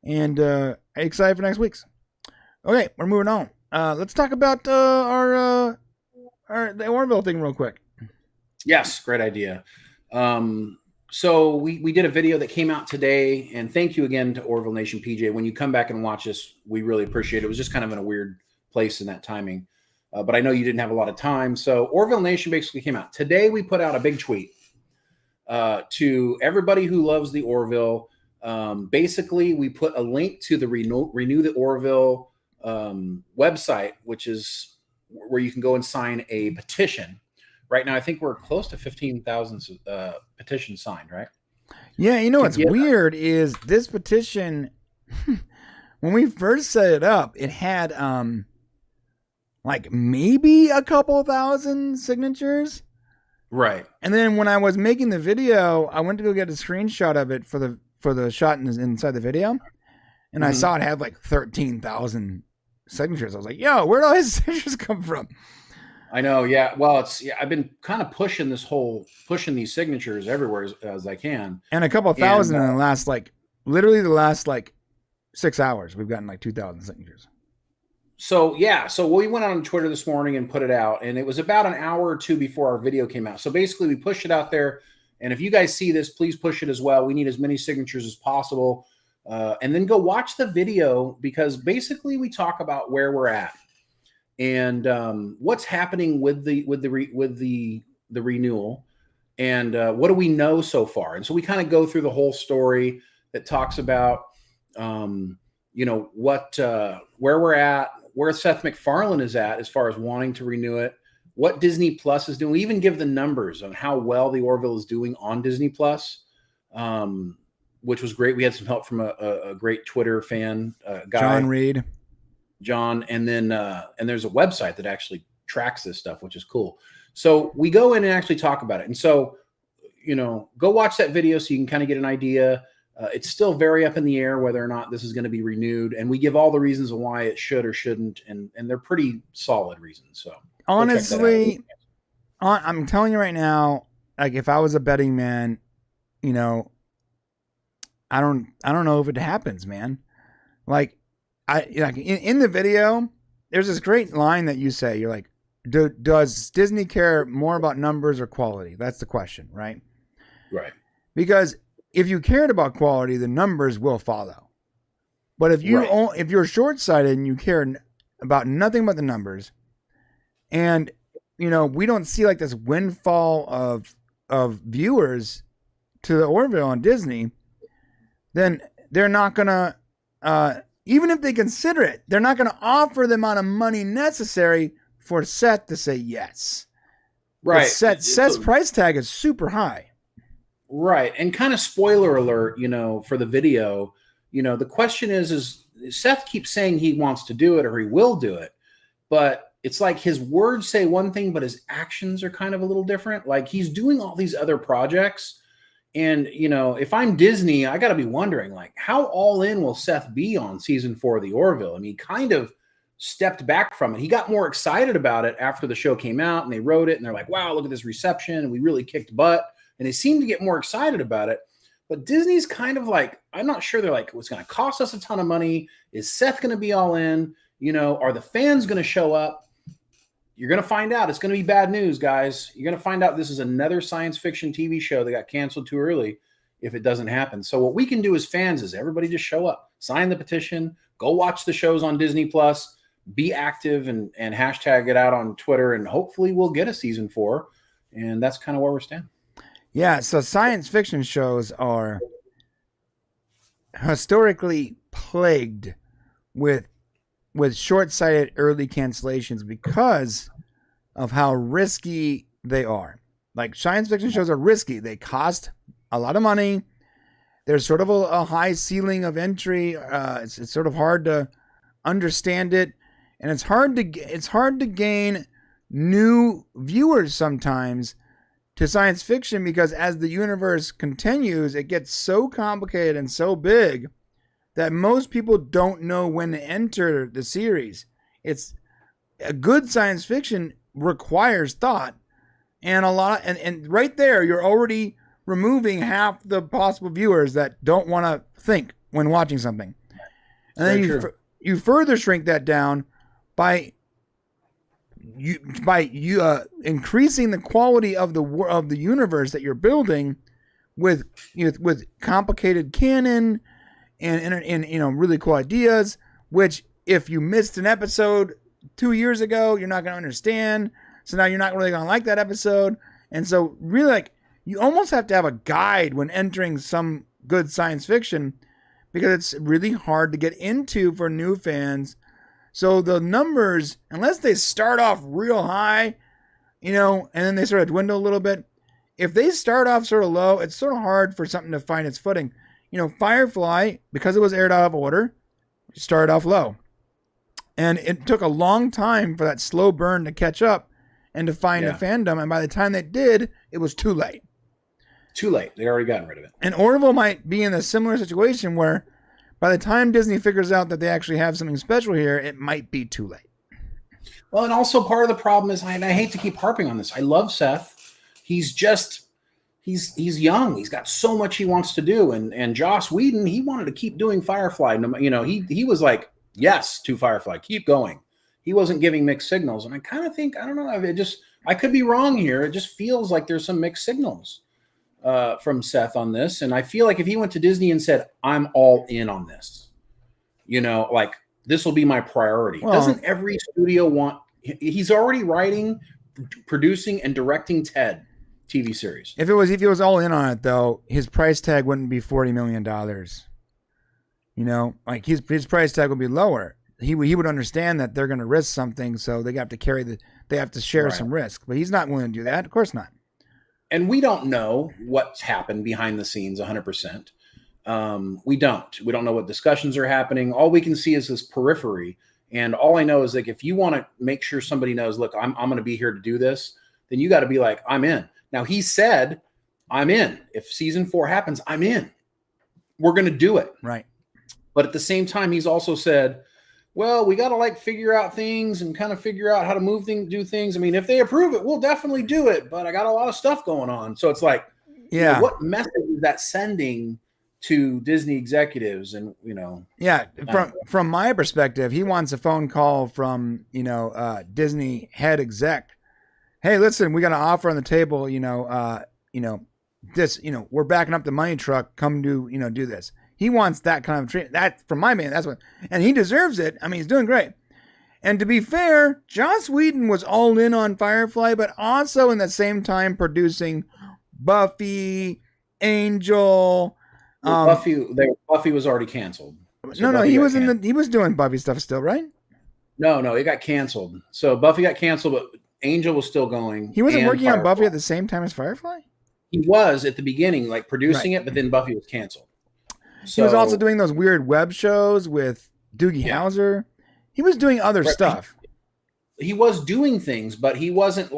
And excited for next week's. Okay, we're moving on. Let's talk about the Orville thing real quick. Yes, great idea. So we did a video that came out today, and thank you again to Orville Nation PJ. When you come back and watch this, we really appreciate it. It was just kind of in a weird place in that timing, but I know you didn't have a lot of time. So Orville Nation basically came out today. We put out a big tweet to everybody who loves the Orville. Basically, we put a link to the Renew the Orville website, which is where you can go and sign a petition. Right now, I think we're close to 15,000 petitions signed, right? Yeah, you know what's weird is this petition, when we first set it up, it had like maybe a couple thousand signatures. Right. And then when I was making the video, I went to go get a screenshot of it for the shot inside the video. And I saw it had like 13,000 signatures. I was like, yo, where do all these signatures come from? I know, yeah. Well, I've been kind of pushing these signatures everywhere as I can. And a couple thousand in the last, literally the last 6 hours, we've gotten 2,000 signatures. So, yeah. So we went on Twitter this morning and put it out, and it was about an hour or two before our video came out. So basically we pushed it out there. And if you guys see this, please push it as well. We need as many signatures as possible. And then go watch the video, because basically we talk about where we're at. And what's happening with the renewal, and what do we know so far? And so we kind of go through the whole story that talks about, where we're at, where Seth MacFarlane is at as far as wanting to renew it, what Disney Plus is doing. We even give the numbers on how well the Orville is doing on Disney Plus, which was great. We had some help from a great Twitter fan guy, John Reed. John, and then and there's a website that actually tracks this stuff, which is cool. So we go in and actually talk about it. And so, go watch that video so you can kind of get an idea. It's still very up in the air whether or not this is going to be renewed, and we give all the reasons why it should or shouldn't, and they're pretty solid reasons. So honestly, I'm telling you right now, if I was a betting man, I don't know if it happens, man. In the video, there's this great line that you say. You're like, does Disney care more about numbers or quality? That's the question, right? Right. Because if you cared about quality, the numbers will follow. But if you're short-sighted and you care about nothing but the numbers, and we don't see this windfall of viewers to the Orville on Disney, then they're not gonna. Even if they consider it, they're not going to offer the amount of money necessary for Seth to say yes. Right. Seth's price tag is super high. Right. And kind of spoiler alert, for the video, the question is Seth keeps saying he wants to do it or he will do it, but it's like his words say one thing, but his actions are kind of a little different. Like, he's doing all these other projects. And, if I'm Disney, I got to be wondering, how all in will Seth be on season 4 of the Orville? I mean, he kind of stepped back from it. He got more excited about it after the show came out and they wrote it and they're like, wow, look at this reception. And we really kicked butt. And they seemed to get more excited about it. But Disney's kind of I'm not sure. They're like, it's going to cost us a ton of money. Is Seth going to be all in? Are the fans going to show up? You're going to find out. It's going to be bad news, guys. You're going to find out this is another science fiction TV show that got canceled too early. if it doesn't happen. So what we can do as fans is everybody just show up, sign the petition, go watch the shows on Disney Plus, be active and hashtag it out on Twitter, and hopefully we'll get a season 4. And that's kind of where we're standing. Yeah, so science fiction shows are historically plagued with short-sighted early cancellations because of how risky they are. Like, science fiction shows are risky. They cost a lot of money. There's sort of a high ceiling of entry. It's sort of hard to understand it, and it's hard to gain new viewers sometimes to science fiction, because as the universe continues, it gets so complicated and so big that most people don't know when to enter the series. It's a good science fiction requires thought, and and right there you're already removing half the possible viewers that don't want to think when watching something. And then you further shrink that down by increasing the quality of the universe that you're building with complicated canon and really cool ideas, which if you missed an episode 2 years ago, you're not going to understand. So now you're not really going to like that episode. And so really, like, you almost have to have a guide when entering some good science fiction, because it's really hard to get into for new fans. So the numbers, unless they start off real high, and then they sort of dwindle a little bit, if they start off sort of low, it's sort of hard for something to find its footing. Firefly, because it was aired out of order, started off low. And it took a long time for that slow burn to catch up and to find a fandom. And by the time they did, it was too late. Too late. They already gotten rid of it. And Orville might be in a similar situation where by the time Disney figures out that they actually have something special here, it might be too late. Well, and also part of the problem is, and I hate to keep harping on this, I love Seth. He's young. He's got so much he wants to do. And Joss Whedon, he wanted to keep doing Firefly. He was like, yes to Firefly, keep going. He wasn't giving mixed signals. And I kind of think, I don't know, I could be wrong here. It just feels like there's some mixed signals from Seth on this. And I feel like if he went to Disney and said, I'm all in on this, like, this will be my priority. Well, doesn't every studio want, he's already writing, producing, and directing Ted TV series. If he was all in on it, though, his price tag wouldn't be $40 million. Like his price tag would be lower. He would understand that they're going to risk something, so they have to share some risk. But he's not willing to do that. Of course not. And we don't know what's happened behind the scenes 100%. We don't know what discussions are happening. All we can see is this periphery. And all I know is, like, if you want to make sure somebody knows, look, I'm going to be here to do this, then you got to be like, I'm in. Now, he said, I'm in. If season 4 happens, I'm in. We're going to do it. Right. But at the same time, he's also said, well, we got to figure out things and kind of figure out how to do things. I mean, if they approve it, we'll definitely do it. But I got a lot of stuff going on. So it's like, what message is that sending to Disney executives? And, from my perspective, he wants a phone call from, Disney head exec. Hey, listen, we got an offer on the table, we're backing up the money truck. Come do this. He wants that kind of treatment. That, from my man, and he deserves it. I mean, he's doing great. And to be fair, Joss Whedon was all in on Firefly, but also in the same time producing Buffy, Angel. Buffy was already canceled. So he was doing Buffy stuff still, right? No, it got canceled. So Buffy got canceled, but Angel was still going. He wasn't working on Buffy at the same time as Firefly? He was at the beginning, producing it, but then Buffy was canceled. So, he was also doing those weird web shows with Doogie Howser. He was doing other stuff. He was doing things, but he wasn't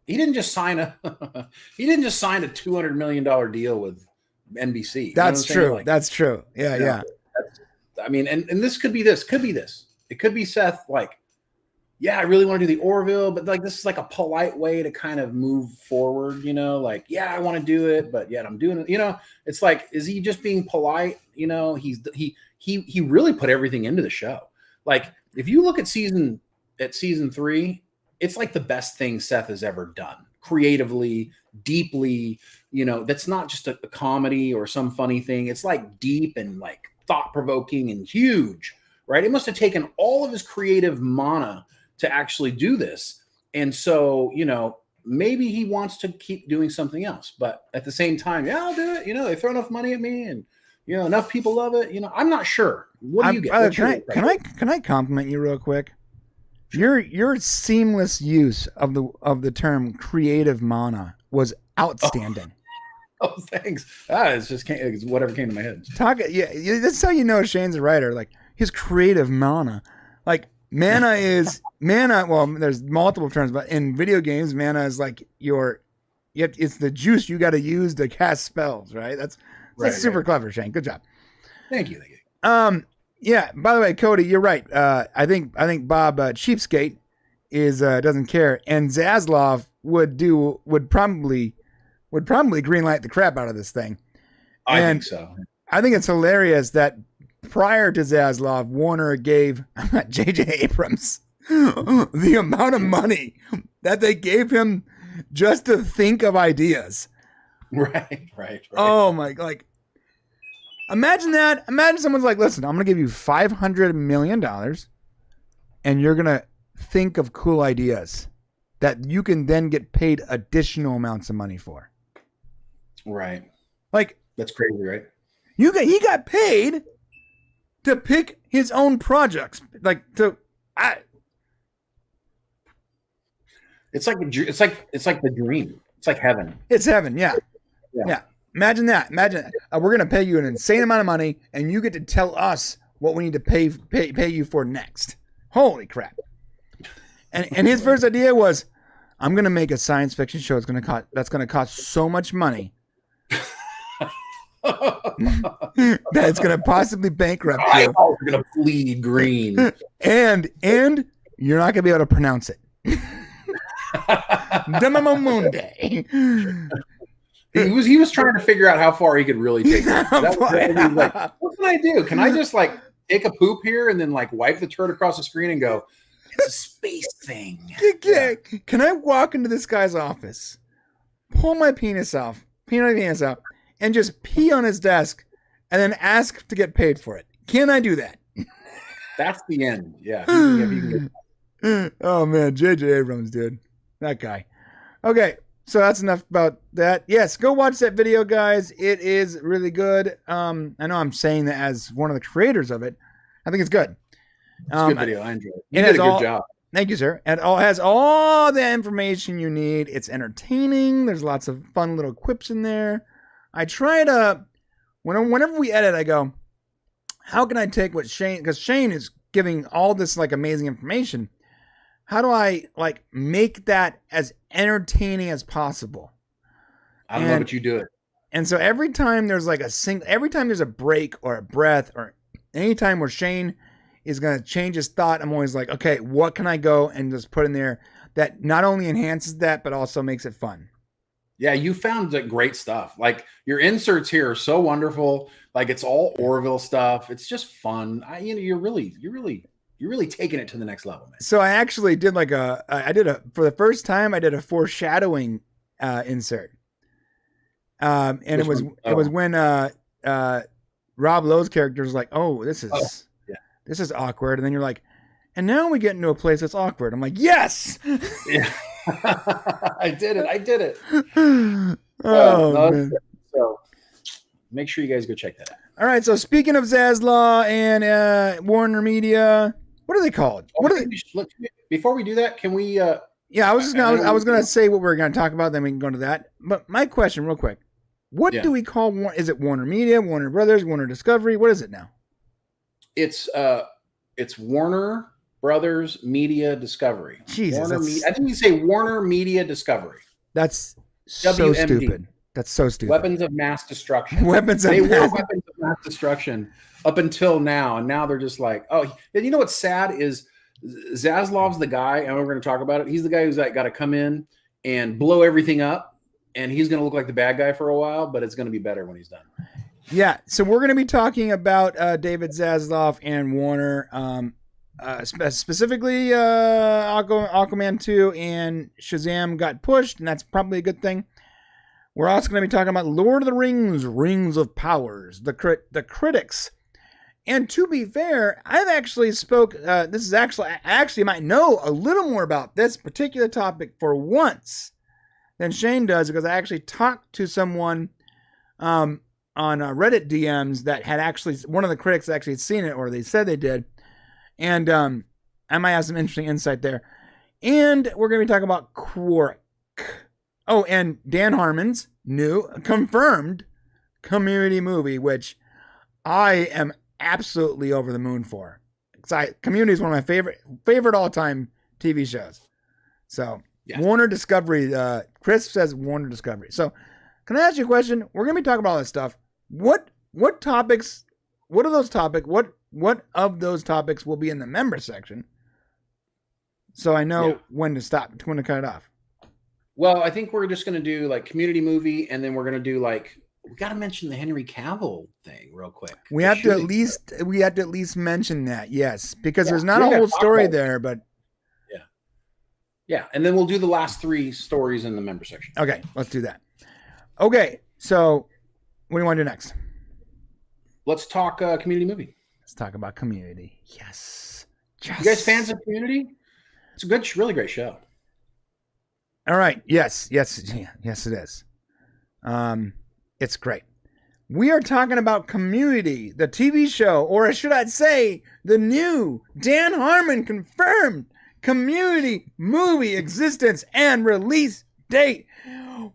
he didn't just sign a $200 million deal with NBC. That's true. That's true. Yeah. I mean, and this could be this. It could be Seth I really want to do the Orville, but this is a polite way to kind of move forward, I want to do it, but yet I'm doing it. It's is he just being polite? He really put everything into the show. If you look at season 3, it's the best thing Seth has ever done. creatively, deeply, that's not just a comedy or some funny thing. It's like deep and like thought-provoking and huge, right? It must have taken all of his creative mana to actually do this. And so, maybe he wants to keep doing something else, but at the same time, yeah, I'll do it. They throw enough money at me and, enough people love it. I'm not sure. What do you get? Can I compliment you real quick? Your seamless use of the term creative mana was outstanding. Oh, thanks. It's whatever came to my head. That's how you know Shane's a writer. Like his creative mana, like mana is mana. Well, there's multiple terms, but in video games, mana is like it's the juice you got to use to cast spells, right? That's super clever, Shane. Good job. Thank you. Yeah. By the way, Cody, you're right. I think Bob Cheapskate is doesn't care, and Zaslav would probably greenlight the crap out of this thing. I think so. I think it's hilarious that prior to Zaslav, Warner gave J.J. Abrams the amount of money that they gave him just to think of ideas. Right. Oh my! Like, imagine that. Imagine someone's like, "Listen, I'm going to give you $500 million, and you're going to think of cool ideas that you can then get paid additional amounts of money for." Right. Like, that's crazy, right? He got paid to pick his own projects. It's like the dream. It's like heaven. It's heaven, yeah. Imagine that. We're gonna pay you an insane amount of money, and you get to tell us what we need to pay you for next. Holy crap! And his first idea was, I'm gonna make a science fiction show. That's gonna cost so much money that it's gonna possibly bankrupt you. We're gonna bleed green, and you're not gonna be able to pronounce it. He was trying to figure out how far he could really take it. Like, what can I do? Can I just like take a poop here and then like wipe the turd across the screen and go, it's a space thing? Can I walk into this guy's office, pull my penis out, and just pee on his desk and then ask to get paid for it? Can I do that? That's the end. Yeah. Oh man, J.J. Abrams, dude. That guy. Okay. So that's enough about that. Yes, go watch that video, guys. It is really good. I know I'm saying that as one of the creators of it. I think it's good. It's a good video. I enjoy it. You did a good job. Thank you, sir. It has all the information you need. It's entertaining. There's lots of fun little quips in there. I try to, whenever we edit, I go, how can I take what Shane, because Shane is giving all this like amazing information. How do I like make that as entertaining as possible? I love it. You do it. And so every time there's like every time there's a break or a breath or any time where Shane is going to change his thought, I'm always like, okay, what can I go and just put in there that not only enhances that, but also makes it fun? Yeah, you found great stuff. Like your inserts here are so wonderful. Like it's all Orville stuff. It's just fun. You're really taking it to the next level, man. So I actually did for the first time, I did a foreshadowing insert. And it was when Rob Lowe's character was like, oh, this is awkward. And then you're like, and now we get into a place that's awkward. I'm like, yes. Yeah. I did it. Man. So make sure you guys go check that out. All right. So speaking of Zaslav and Warner Media, what are they called? Before we do that, can we? Yeah, I was gonna say what we're gonna talk about. Then we can go to that. But my question, real quick, what do we call? Is it Warner Media, Warner Brothers, Warner Discovery? What is it now? It's Warner Brothers Media Discovery. Jesus, I think you say Warner Media Discovery. That's so stupid. That's so stupid. Weapons of mass destruction. They were weapons of mass destruction up until now, and now they're just like, oh. And you know what's sad is Zaslav's the guy, and we're going to talk about it. He's the guy who's got to come in and blow everything up, and he's going to look like the bad guy for a while, but it's going to be better when he's done. Yeah. So we're going to be talking about David Zaslav and Warner. specifically Aquaman 2 and Shazam got pushed, and that's probably a good thing. We're also going to be talking about Lord of the Rings, Rings of Powers, the critics. And to be fair, I've actually I actually might know a little more about this particular topic for once than Shane does, because I actually talked to someone on Reddit DMs that had actually, one of the critics actually had seen it, or they said they did. And I might have some interesting insight there. And we're going to be talking about Quark. Oh, and Dan Harmon's new confirmed Community movie, which I am absolutely over the moon for. Community is one of my favorite all-time TV shows. So yeah. Warner Discovery. Chris says Warner Discovery. So can I ask you a question? We're going to be talking about all this stuff. What topics? What are those topics? What of those topics will be in the member section? So I know when to stop, when to cut it off. Well, I think we're just going to do like community movie, and then we're going to do like, we got to mention the Henry Cavill thing real quick. We have to at least mention that, yes, because there's not a whole story there, but yeah, and then we'll do the last 3 stories in the member section. Okay, let's do that. Okay, so what do you want to do next? Let's talk community movie. Let's talk about Community. Yes. You guys fans of Community? It's a good, really great show. All right. Yes, it is. It's great. We are talking about Community, the TV show, or should I say, the new Dan Harmon confirmed Community movie existence and release date.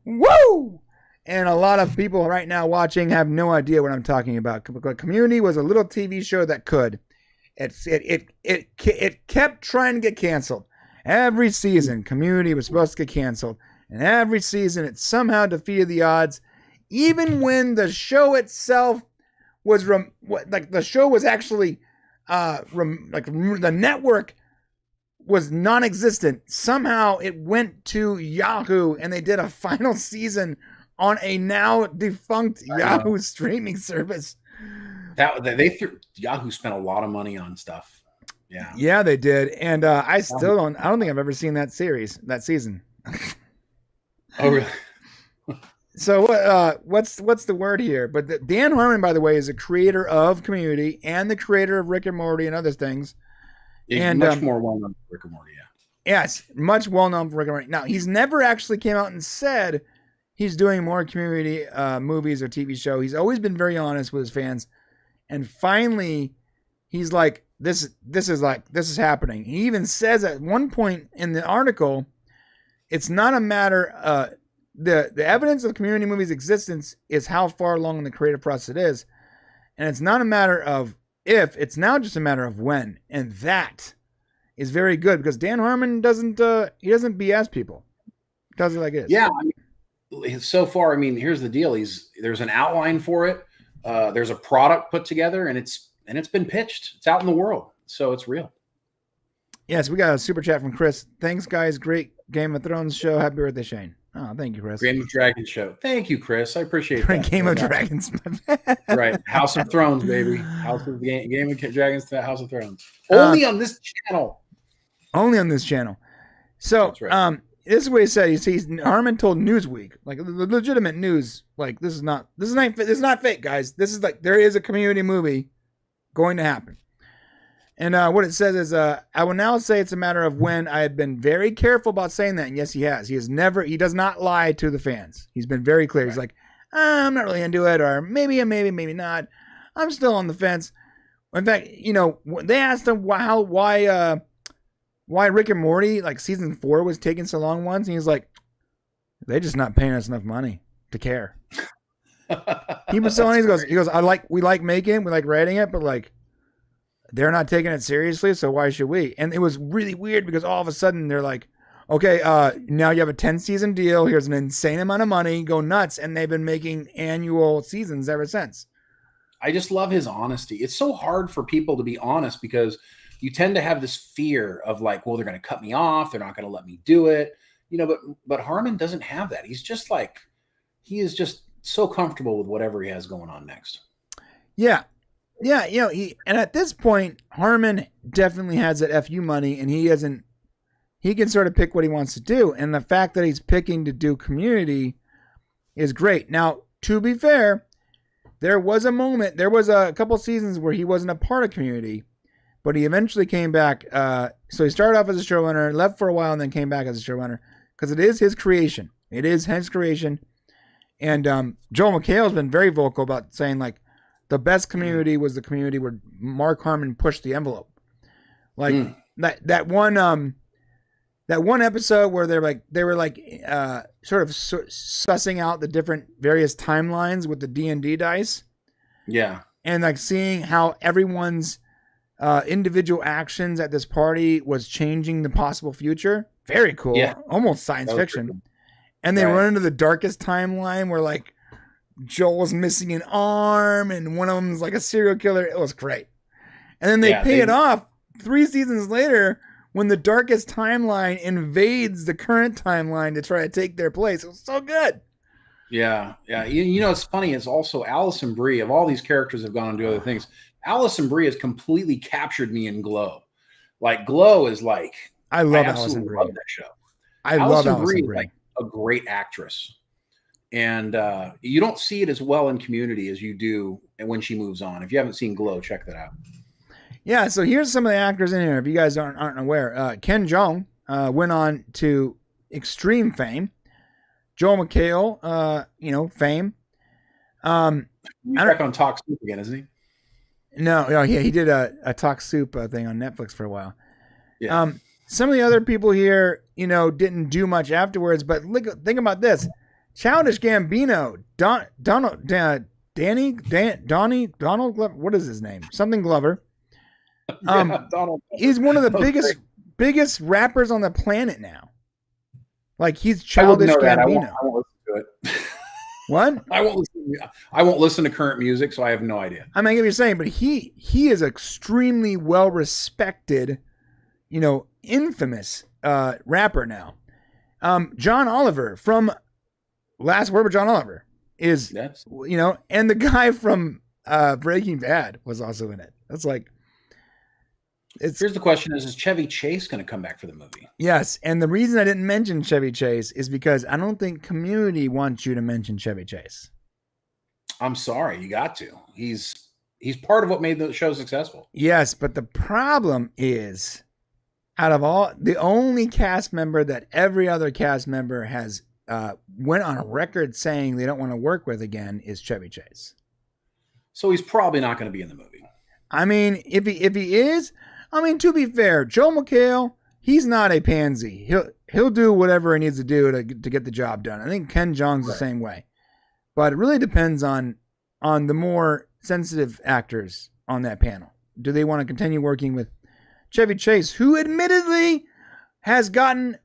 Woo! And a lot of people right now watching have no idea what I'm talking about. Community was a little TV show that could. It kept trying to get canceled. Every season, Community was supposed to get canceled. And every season, it somehow defeated the odds. Even when the show itself was, the show was actually, the network was non-existent. Somehow it went to Yahoo and they did a final season on a now defunct Yahoo streaming service. Yahoo spent a lot of money on stuff. Yeah, they did. And I don't think I've ever seen that season. Oh, really? So what's the word here? But Dan Harmon, by the way, is a creator of Community and the creator of Rick and Morty and other things. He's much more well-known for Rick and Morty, Yes, much well-known for Rick and Morty. Now, he's never actually came out and said he's doing more Community movies or TV show. He's always been very honest with his fans. And finally, he's like, this is happening. He even says at one point in the article, it's not a matter, the evidence of Community movies' existence is how far along in the creative process it is. And it's not a matter of if, it's now just a matter of when. And that is very good because Dan Harmon doesn't BS people. He does it like it is. Yeah. So far, here's the deal. There's an outline for it. There's a product put together and it's been pitched. It's out in the world. So it's real. Yes, we got a super chat from Chris. Thanks, guys. Great Game of Thrones show. Happy birthday, Shane. Oh, thank you, Chris. Game of Dragons show. Thank you, Chris. I appreciate that. Game of Dragons. Right. House of Thrones, baby. Game of Dragons to House of Thrones. Only on this channel. Only on this channel. So, that's right. This is what he said. Harmon told Newsweek, like legitimate news, like this is not fake, guys. This is like there is a Community movie going to happen. And what it says is, I will now say it's a matter of when. I have been very careful about saying that. And yes, he has. He does not lie to the fans. He's been very clear. Right. He's like, I'm not really into it, or maybe not. I'm still on the fence. In fact, they asked him why Rick and Morty, like season 4 was taking so long once. And he's like, they're just not paying us enough money to care. He was so honest. He goes, we like writing it, but like, they're not taking it seriously, so why should we? And it was really weird because all of a sudden they're like, okay, now you have a 10-season deal. Here's an insane amount of money. Go nuts. And they've been making annual seasons ever since. I just love his honesty. It's so hard for people to be honest because you tend to have this fear of like, well, they're going to cut me off. They're not going to let me do it. But Harmon doesn't have that. He's just like, he is just so comfortable with whatever he has going on next. Yeah. Yeah, and at this point, Harmon definitely has that FU money, and he can sort of pick what he wants to do. And the fact that he's picking to do Community is great. Now, to be fair, there was a couple seasons where he wasn't a part of Community, but he eventually came back. So he started off as a showrunner, left for a while, and then came back as a showrunner because it is his creation. It is his creation. And Joel McHale's been very vocal about saying, like, the best Community was the Community where Mark Harmon pushed the envelope. Like that one episode where they were sort of sussing out the different various timelines with the D&D dice. Yeah. And like seeing how everyone's individual actions at this party was changing the possible future. Very cool. Yeah. Almost science fiction. Cool. And they run into the darkest timeline where like Joel's missing an arm and one of them's like a serial killer. It was great. And then they pay it off 3 seasons later when the darkest timeline invades the current timeline to try to take their place. It was so good. Yeah. Yeah. You know, it's funny. It's also Allison Brie. Of all these characters have gone on to do other things, Allison Brie has completely captured me in Glow. Like Glow is like, I love Allison Brie. Love that show. I love Allison Brie. Like a great actress. And you don't see it as well in Community as you do when she moves on. If you haven't seen Glow, check that out. Yeah, so here's some of the actors in here. If you guys aren't aware, Ken Jeong went on to extreme fame. Joel McHale, fame. He's back on Talk Soup again, isn't he? No, he did a Talk Soup thing on Netflix for a while. Yeah. Some of the other people here, didn't do much afterwards. But think about this: Childish Gambino, Donald Glover. What is his name? Something Glover. Donald. He's one of the biggest rappers on the planet now. Like he's Childish Gambino. I won't listen to it. What? I won't listen to current music, so I have no idea. I mean, I get what you're saying, but he is extremely well respected, infamous rapper now. John Oliver from Last Word with John Oliver is, and the guy from Breaking Bad was also in it. That's like, here's the question: is Chevy Chase going to come back for the movie? Yes, and the reason I didn't mention Chevy Chase is because I don't think Community wants you to mention Chevy Chase. I'm sorry, you got to. He's part of what made the show successful. Yes, but the problem is, out of all the only cast member that every other cast member has went on a record saying they don't want to work with again is Chevy Chase. So he's probably not going to be in the movie. I mean, if he is. I mean, to be fair, Joel McHale, he's not a pansy. He'll do whatever he needs to do to get the job done. I think Ken Jeong's the same way. But it really depends on the more sensitive actors on that panel. Do they want to continue working with Chevy Chase, who admittedly has gotten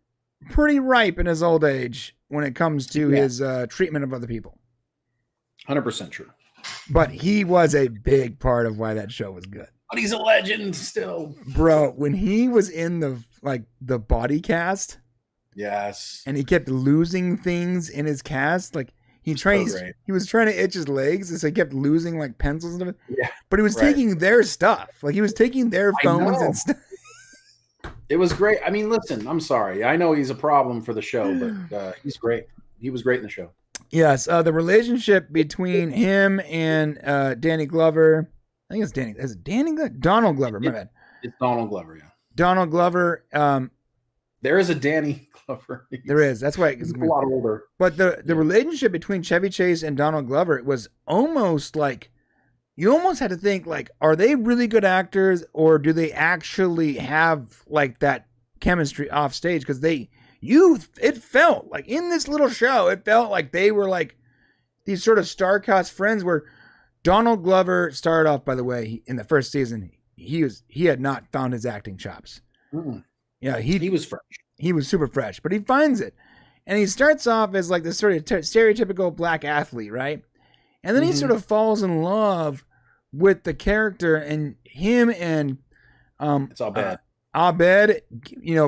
pretty ripe in his old age when it comes to his treatment of other people? 100% true. But he was a big part of why that show was good. But he's a legend still. Bro, when he was in the body cast. Yes. And he kept losing things in his cast. Like he was trying to itch his legs, and so he kept losing like pencils and stuff. Yeah. But he was taking their stuff. Like he was taking their phones and stuff. It was great. I mean, listen, I'm sorry. I know he's a problem for the show, but he's great. He was great in the show. Yes. The relationship between him and Danny Glover. I think it's Danny. Is it Danny Glover? Donald Glover. My bad. It's Donald Glover, yeah. Donald Glover. There is a Danny Glover. There is. That's why he's a lot older. But the relationship between Chevy Chase and Donald Glover was almost like you almost had to think like, are they really good actors, or do they actually have like that chemistry off stage? Because it felt like in this little show, it felt like they were like these sort of star-cast friends where Donald Glover started off, by the way, in the first season, he had not found his acting chops. Mm. Yeah, he was fresh. He was super fresh, but he finds it. And he starts off as like this sort of stereotypical black athlete, right? And then he sort of falls in love with the character, and him and it's Abed. Abed,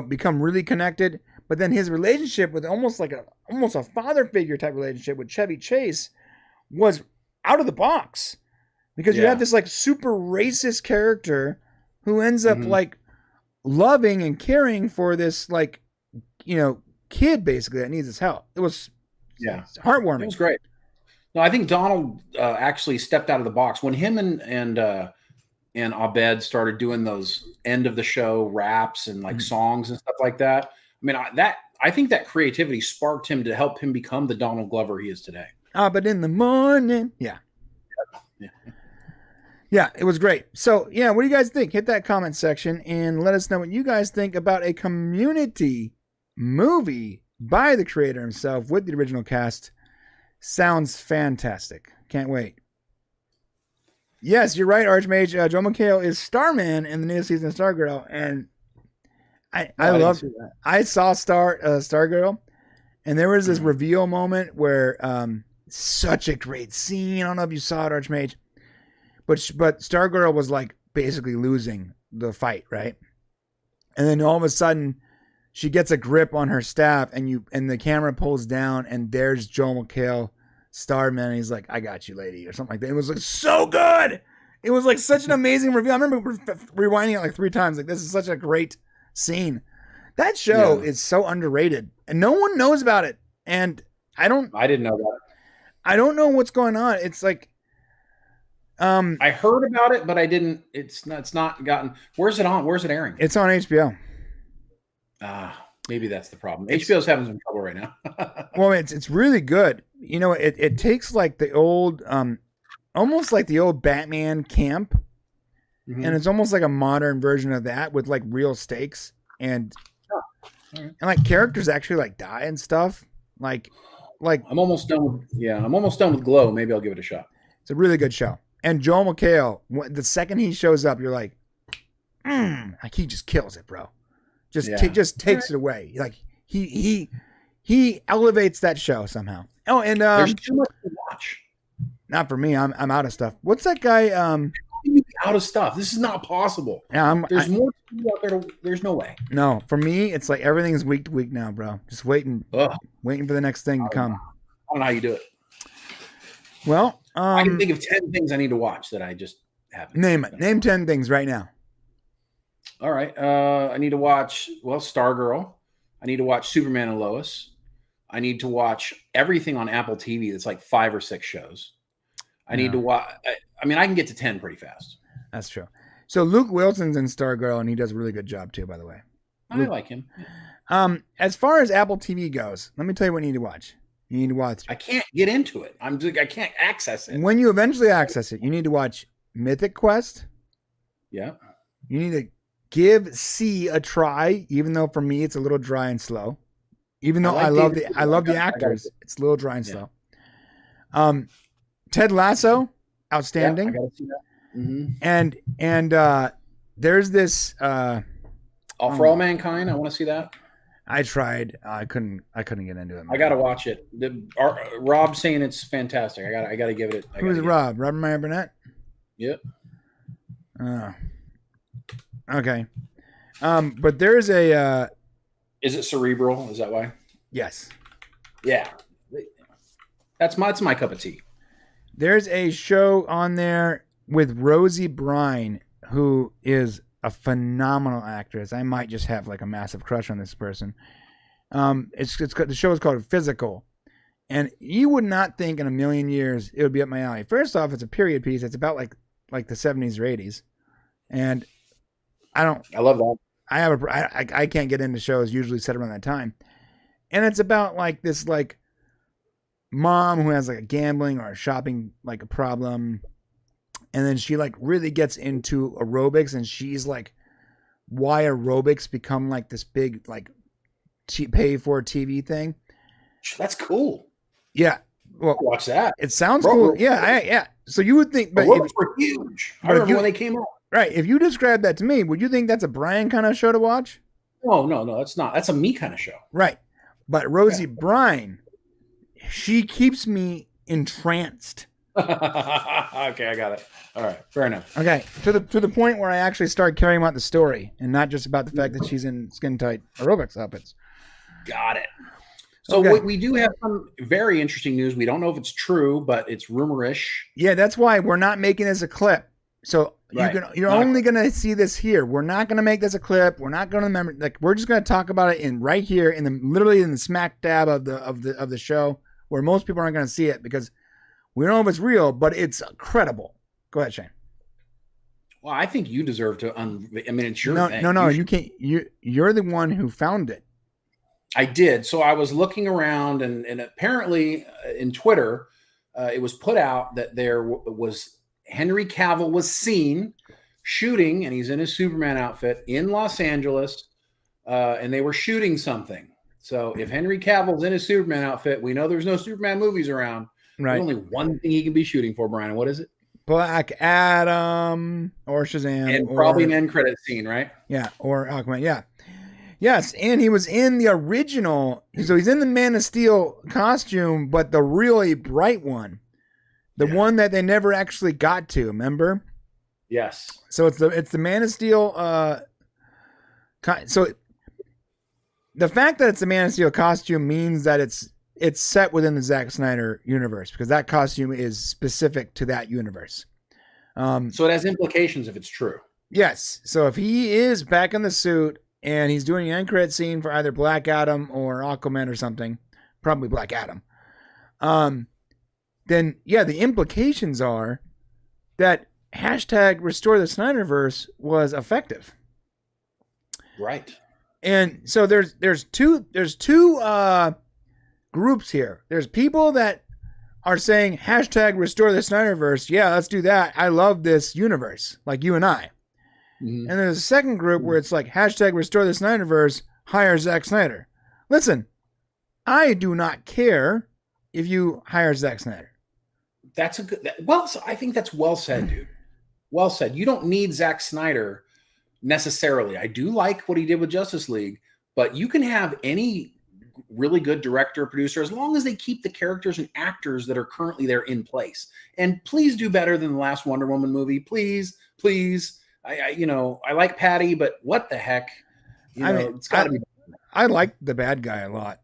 become really connected. But then his relationship with almost a father figure type relationship with Chevy Chase was out of the box. because you Yeah. have this like super racist character who ends up Mhm. like loving and caring for this like, kid basically that needs his help. It was It heartwarming. was great. No, I think Donald actually stepped out of the box when him and Abed started doing those end of the show raps and like songs and stuff like that. I mean, I think that creativity sparked him to help him become the Donald Glover he is today. But in the morning. Yeah. Yeah, it was great. So, yeah, what do you guys think? Hit that comment section and let us know what you guys think about a Community movie by the creator himself with the original cast. Sounds fantastic. Can't wait. Yes, you're right, Archmage. Joel McHale is Starman in the new season of Stargirl, and I saw Stargirl, and there was this reveal moment where such a great scene. I don't know if you saw it, Archmage, but Stargirl was like basically losing the fight, right? And then all of a sudden, she gets a grip on her staff, and the camera pulls down, and there's Joel McHale, Starman, and he's like, "I got you, lady," or something like that. It was like so good. It was like such an amazing reveal. I remember rewinding it like 3 times. Like, this is such a great scene. That show is so underrated, and no one knows about it. And I didn't know that. I don't know what's going on. It's like, I heard about it, but I didn't. It's not gotten. Where's it on? Where's it airing? It's on HBO. Maybe that's the problem. HBO's having some trouble right now. Well, it's really good. It takes like the old, almost like the old Batman camp, and it's almost like a modern version of that with like real stakes and like characters actually like die and stuff. Like I'm almost done. I'm almost done with Glow. Maybe I'll give it a shot. It's a really good show. And Joel McHale, the second he shows up, you're like, like he just kills it, bro. Just takes it away. Like he elevates that show somehow. Oh, and there's too much to watch. Not for me. I'm out of stuff. What's that guy? Out of stuff. This is not possible. Yeah, there's more to do out there. There's no way. No, for me, it's like everything's week to week now, bro. Just waiting for the next thing to come. I don't know how you do it. Well, I can think of 10 things I need to watch that I just haven't. Name it. Name 10 things right now. All right. I need to watch, Stargirl. I need to watch Superman and Lois. I need to watch everything on Apple TV that's like 5 or 6 shows. I need to watch. I mean, I can get to 10 pretty fast. That's true. So Luke Wilson's in Stargirl, and he does a really good job too, by the way. I like him. As far as Apple TV goes, let me tell you what you need to watch. You need to watch. I can't get into it. I can't access it. When you eventually access it, you need to watch Mythic Quest. Yeah. You need to give C a try, even though for me it's a little dry and slow. Even though I love the actors, it's a little dry and slow. Ted Lasso, outstanding. Yeah, I gotta see that. And there's this For All Mankind. I want to see that. I tried. I couldn't get into it. I gotta watch it. Rob's saying it's fantastic. I gotta give it. Who's Rob? Robert Meyer Burnett. Yep. Okay. But there's a. Is it cerebral? Is that why? Yes. Yeah. That's my cup of tea. There's a show on there with Rosie Brine, who is a phenomenal actress. I might just have like a massive crush on this person. The show is called Physical, and you would not think in a million years it would be up my alley. First off, it's a period piece. It's about like the 70s or 80s, and I love that. I can't get into shows usually set around that time, and it's about like this like mom who has like a gambling or a shopping like a problem, and then she like really gets into aerobics, and she's like why aerobics become like this big like pay for TV thing. That's cool. Yeah, well, watch that. It sounds cool. Yeah. So you would think, but aerobics were huge. I remember when they came out. Right. If you describe that to me, would you think that's a Brian kind of show to watch? No, that's not. That's a me kind of show. Right. But Rosie Brine, she keeps me entranced. Okay, I got it. All right, fair enough. Okay, to the point where I actually start caring about the story and not just about the fact that she's in skin tight aerobics outfits. Got it. So Okay. we do have some very interesting news. We don't know if it's true, but it's rumorish. Yeah, that's why we're not making this a clip. So Right. you're only going to see this here. We're not going to make this a clip. We're not going to remember. Like, we're just going to talk about it in right here, in the literally in the smack dab of the show, where most people aren't going to see it because we don't know if it's real, but it's credible. Go ahead, Shane. Well, I think you deserve to. I mean, it's your thing. No. You can't. You're the one who found it. I did. So I was looking around, and apparently in Twitter, it was put out that there was Henry Cavill was seen shooting, and he's in his Superman outfit in Los Angeles, and they were shooting something. So if Henry Cavill's in his Superman outfit, we know there's no Superman movies around. Right. There's only one thing he can be shooting for, Brian. What is it? Black Adam or Shazam, And probably an end credit scene, right? Yeah, or Aquaman. Yeah. Yes, and he was in the original. So he's in the Man of Steel costume, but the really bright one, the one that they never actually got to. Remember? Yes. So it's the Man of Steel. So the fact that it's the Man of Steel costume means that it's set within the Zack Snyder universe because that costume is specific to that universe. So it has implications if it's true. Yes. So if he is back in the suit and he's doing an end credit scene for either Black Adam or Aquaman or something, probably Black Adam, then yeah, the implications are that hashtag Restore the Snyderverse was effective. Right. And so there's two groups here. There's people that are saying hashtag Restore the Snyderverse. Yeah, let's do that. I love this universe, like you and I. Mm-hmm. And there's a second group where it's like hashtag Restore the Snyderverse, hire Zack Snyder. Listen, I do not care if you hire Zack Snyder. That's a good. So I think that's well said, dude. Well said. You don't need Zack Snyder necessarily. I do like what he did with Justice League, but you can have any really good director or producer as long as they keep the characters and actors that are currently there in place. And please do better than the last Wonder Woman movie. Please. I like Patty, but what the heck? It's got to be. I liked the bad guy a lot.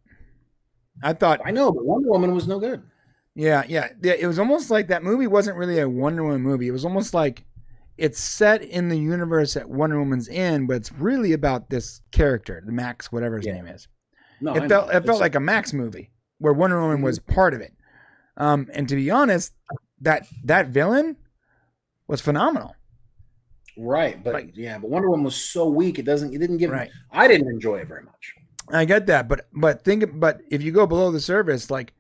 I know, but Wonder Woman was no good. Yeah. It was almost like that movie wasn't really a Wonder Woman movie. It was almost like it's set in the universe that Wonder Woman's in, but it's really about this character, the Max, whatever his name is. No, it felt like a Max movie where Wonder Woman was part of it. And to be honest, that villain was phenomenal. Right, but but Wonder Woman was so weak. It didn't give. Right. I didn't enjoy it very much. I get that, but if you go below the surface, like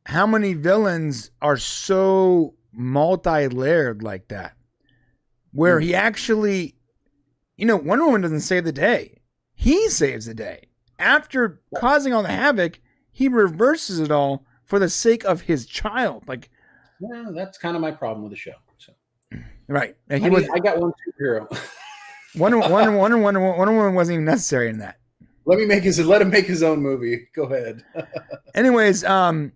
how many villains are so multi-layered like that, where he actually, Wonder Woman doesn't save the day. He saves the day. After causing all the havoc, he reverses it all for the sake of his child. Like, yeah, that's kind of my problem with the show. So. Right. And I got one superhero. Wonder Woman wasn't even necessary in that. Let him make his own movie. Go ahead. Anyways, so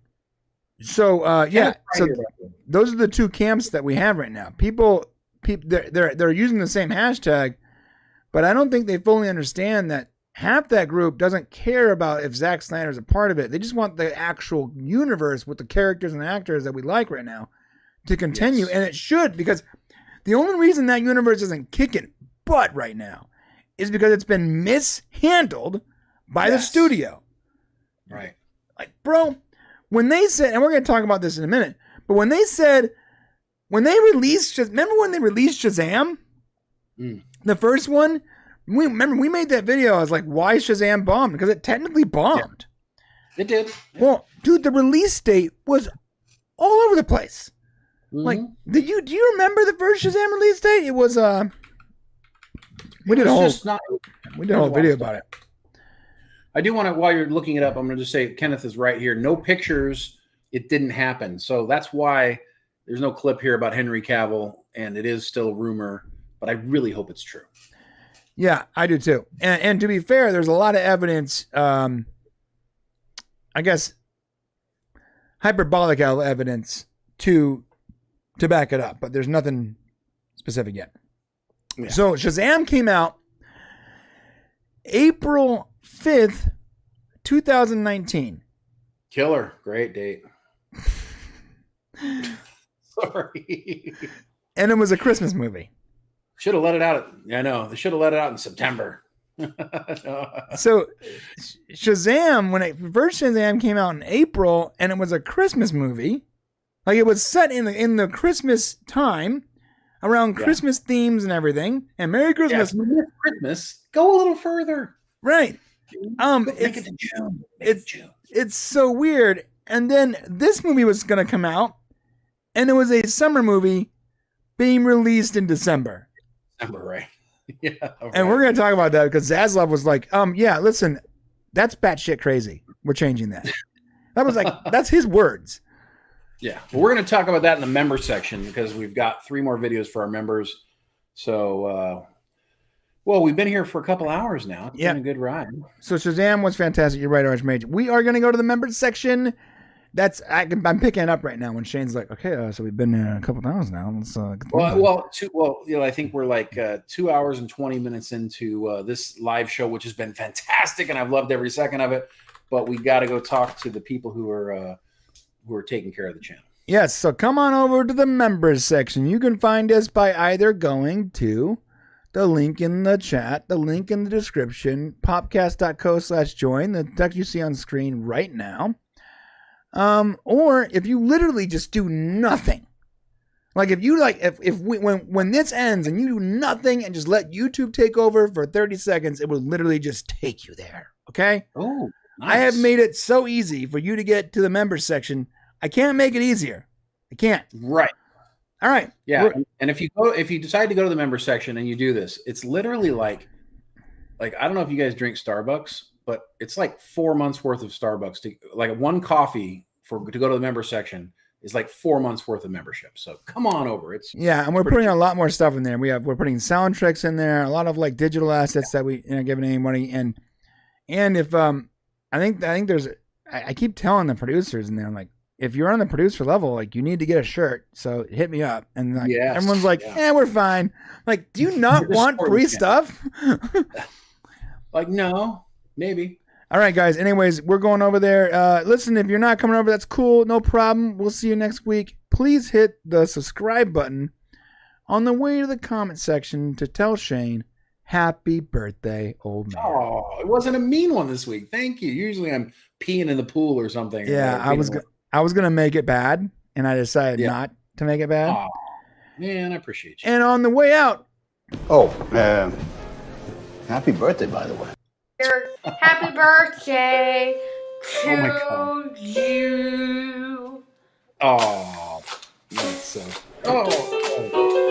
those are the two camps that we have right now. People, they're using the same hashtag, but I don't think they fully understand that half that group doesn't care about if Zack Snyder's a part of it. They just want the actual universe with the characters and actors that we like right now to continue, and it should, because the only reason that universe isn't kicking butt right now is because it's been mishandled by the studio. Right. Like, bro, when they said, and we're going to talk about this in a minute, but when they released, remember when they released Shazam? The first one? We made that video. I was like, why Shazam bombed? Because it technically bombed. Yeah. It did. Well, dude, the release date was all over the place. Like, do you remember the first Shazam release date? It was we did a whole video about it. I do want to, while you're looking it up, I'm going to just say Kenneth is right here. No pictures. It didn't happen. So that's why there's no clip here about Henry Cavill, and it is still a rumor, but I really hope it's true. Yeah, I do too. And to be fair, there's a lot of evidence, I guess, hyperbolic evidence to back it up, but there's nothing specific yet. Yeah. So Shazam came out April 5th, 2019. Killer. Great date. Sorry. And it was a Christmas movie. Should have let it out. I know. They should have let it out in September. So Shazam, first Shazam came out in April, and it was a Christmas movie. Like, it was set in the Christmas time, around Christmas themes and everything. And Merry Christmas. Christmas. Go a little further. Right. Make it to June. It's so weird. And then this movie was going to come out, and it was a summer movie being released in December. December, right? Yeah. Right. And we're going to talk about that because Zaslav was like, yeah, listen, that's batshit crazy. We're changing that. That was like, that's his words. Yeah. Well, we're going to talk about that in the member section because we've got 3 more videos for our members. So, well, we've been here for a couple hours now. It's been a good ride. So Shazam was fantastic. You're right, Archmage. We are going to go to the members section. I'm picking it up right now when Shane's like, okay, so we've been here a couple hours now. Let's I think we're like 2 hours and 20 minutes into this live show, which has been fantastic, and I've loved every second of it. But we got to go talk to the people who are taking care of the channel. Yes, so come on over to the members section. You can find us by either going to the link in the chat, the link in the description, popcast.co/join, the text you see on screen right now. Or if you literally just do nothing, like if you when this ends and you do nothing and just let YouTube take over for 30 seconds, it will literally just take you there. Okay. Oh, nice. I have made it so easy for you to get to the members section. I can't make it easier. I can't. Right. All right. Yeah. And if you decide to go to the member section and you do this, it's literally like I don't know if you guys drink Starbucks, but it's like 4 months worth of Starbucks like one coffee to go to the member section is like 4 months worth of membership. So come on over. And we're putting a lot more stuff in there. We're putting soundtracks in there, a lot of like digital assets that we giving anybody. And if I think there's I keep telling the producers in there, I'm like, if you're on the producer level, like you need to get a shirt. So hit me up. And like everyone's like, we're fine. Like, do you not want free stuff? Like, no, maybe. All right, guys. Anyways, we're going over there. Listen, if you're not coming over, that's cool. No problem. We'll see you next week. Please hit the subscribe button on the way to the comment section to tell Shane, happy birthday, old man. Oh, it wasn't a mean one this week. Thank you. Usually I'm peeing in the pool or something. Yeah, I was going to make it bad, and I decided not to make it bad. Oh, man, I appreciate you. And on the way out. Oh, happy birthday, by the way. Happy birthday to God. you. Oh, that's so. Oh.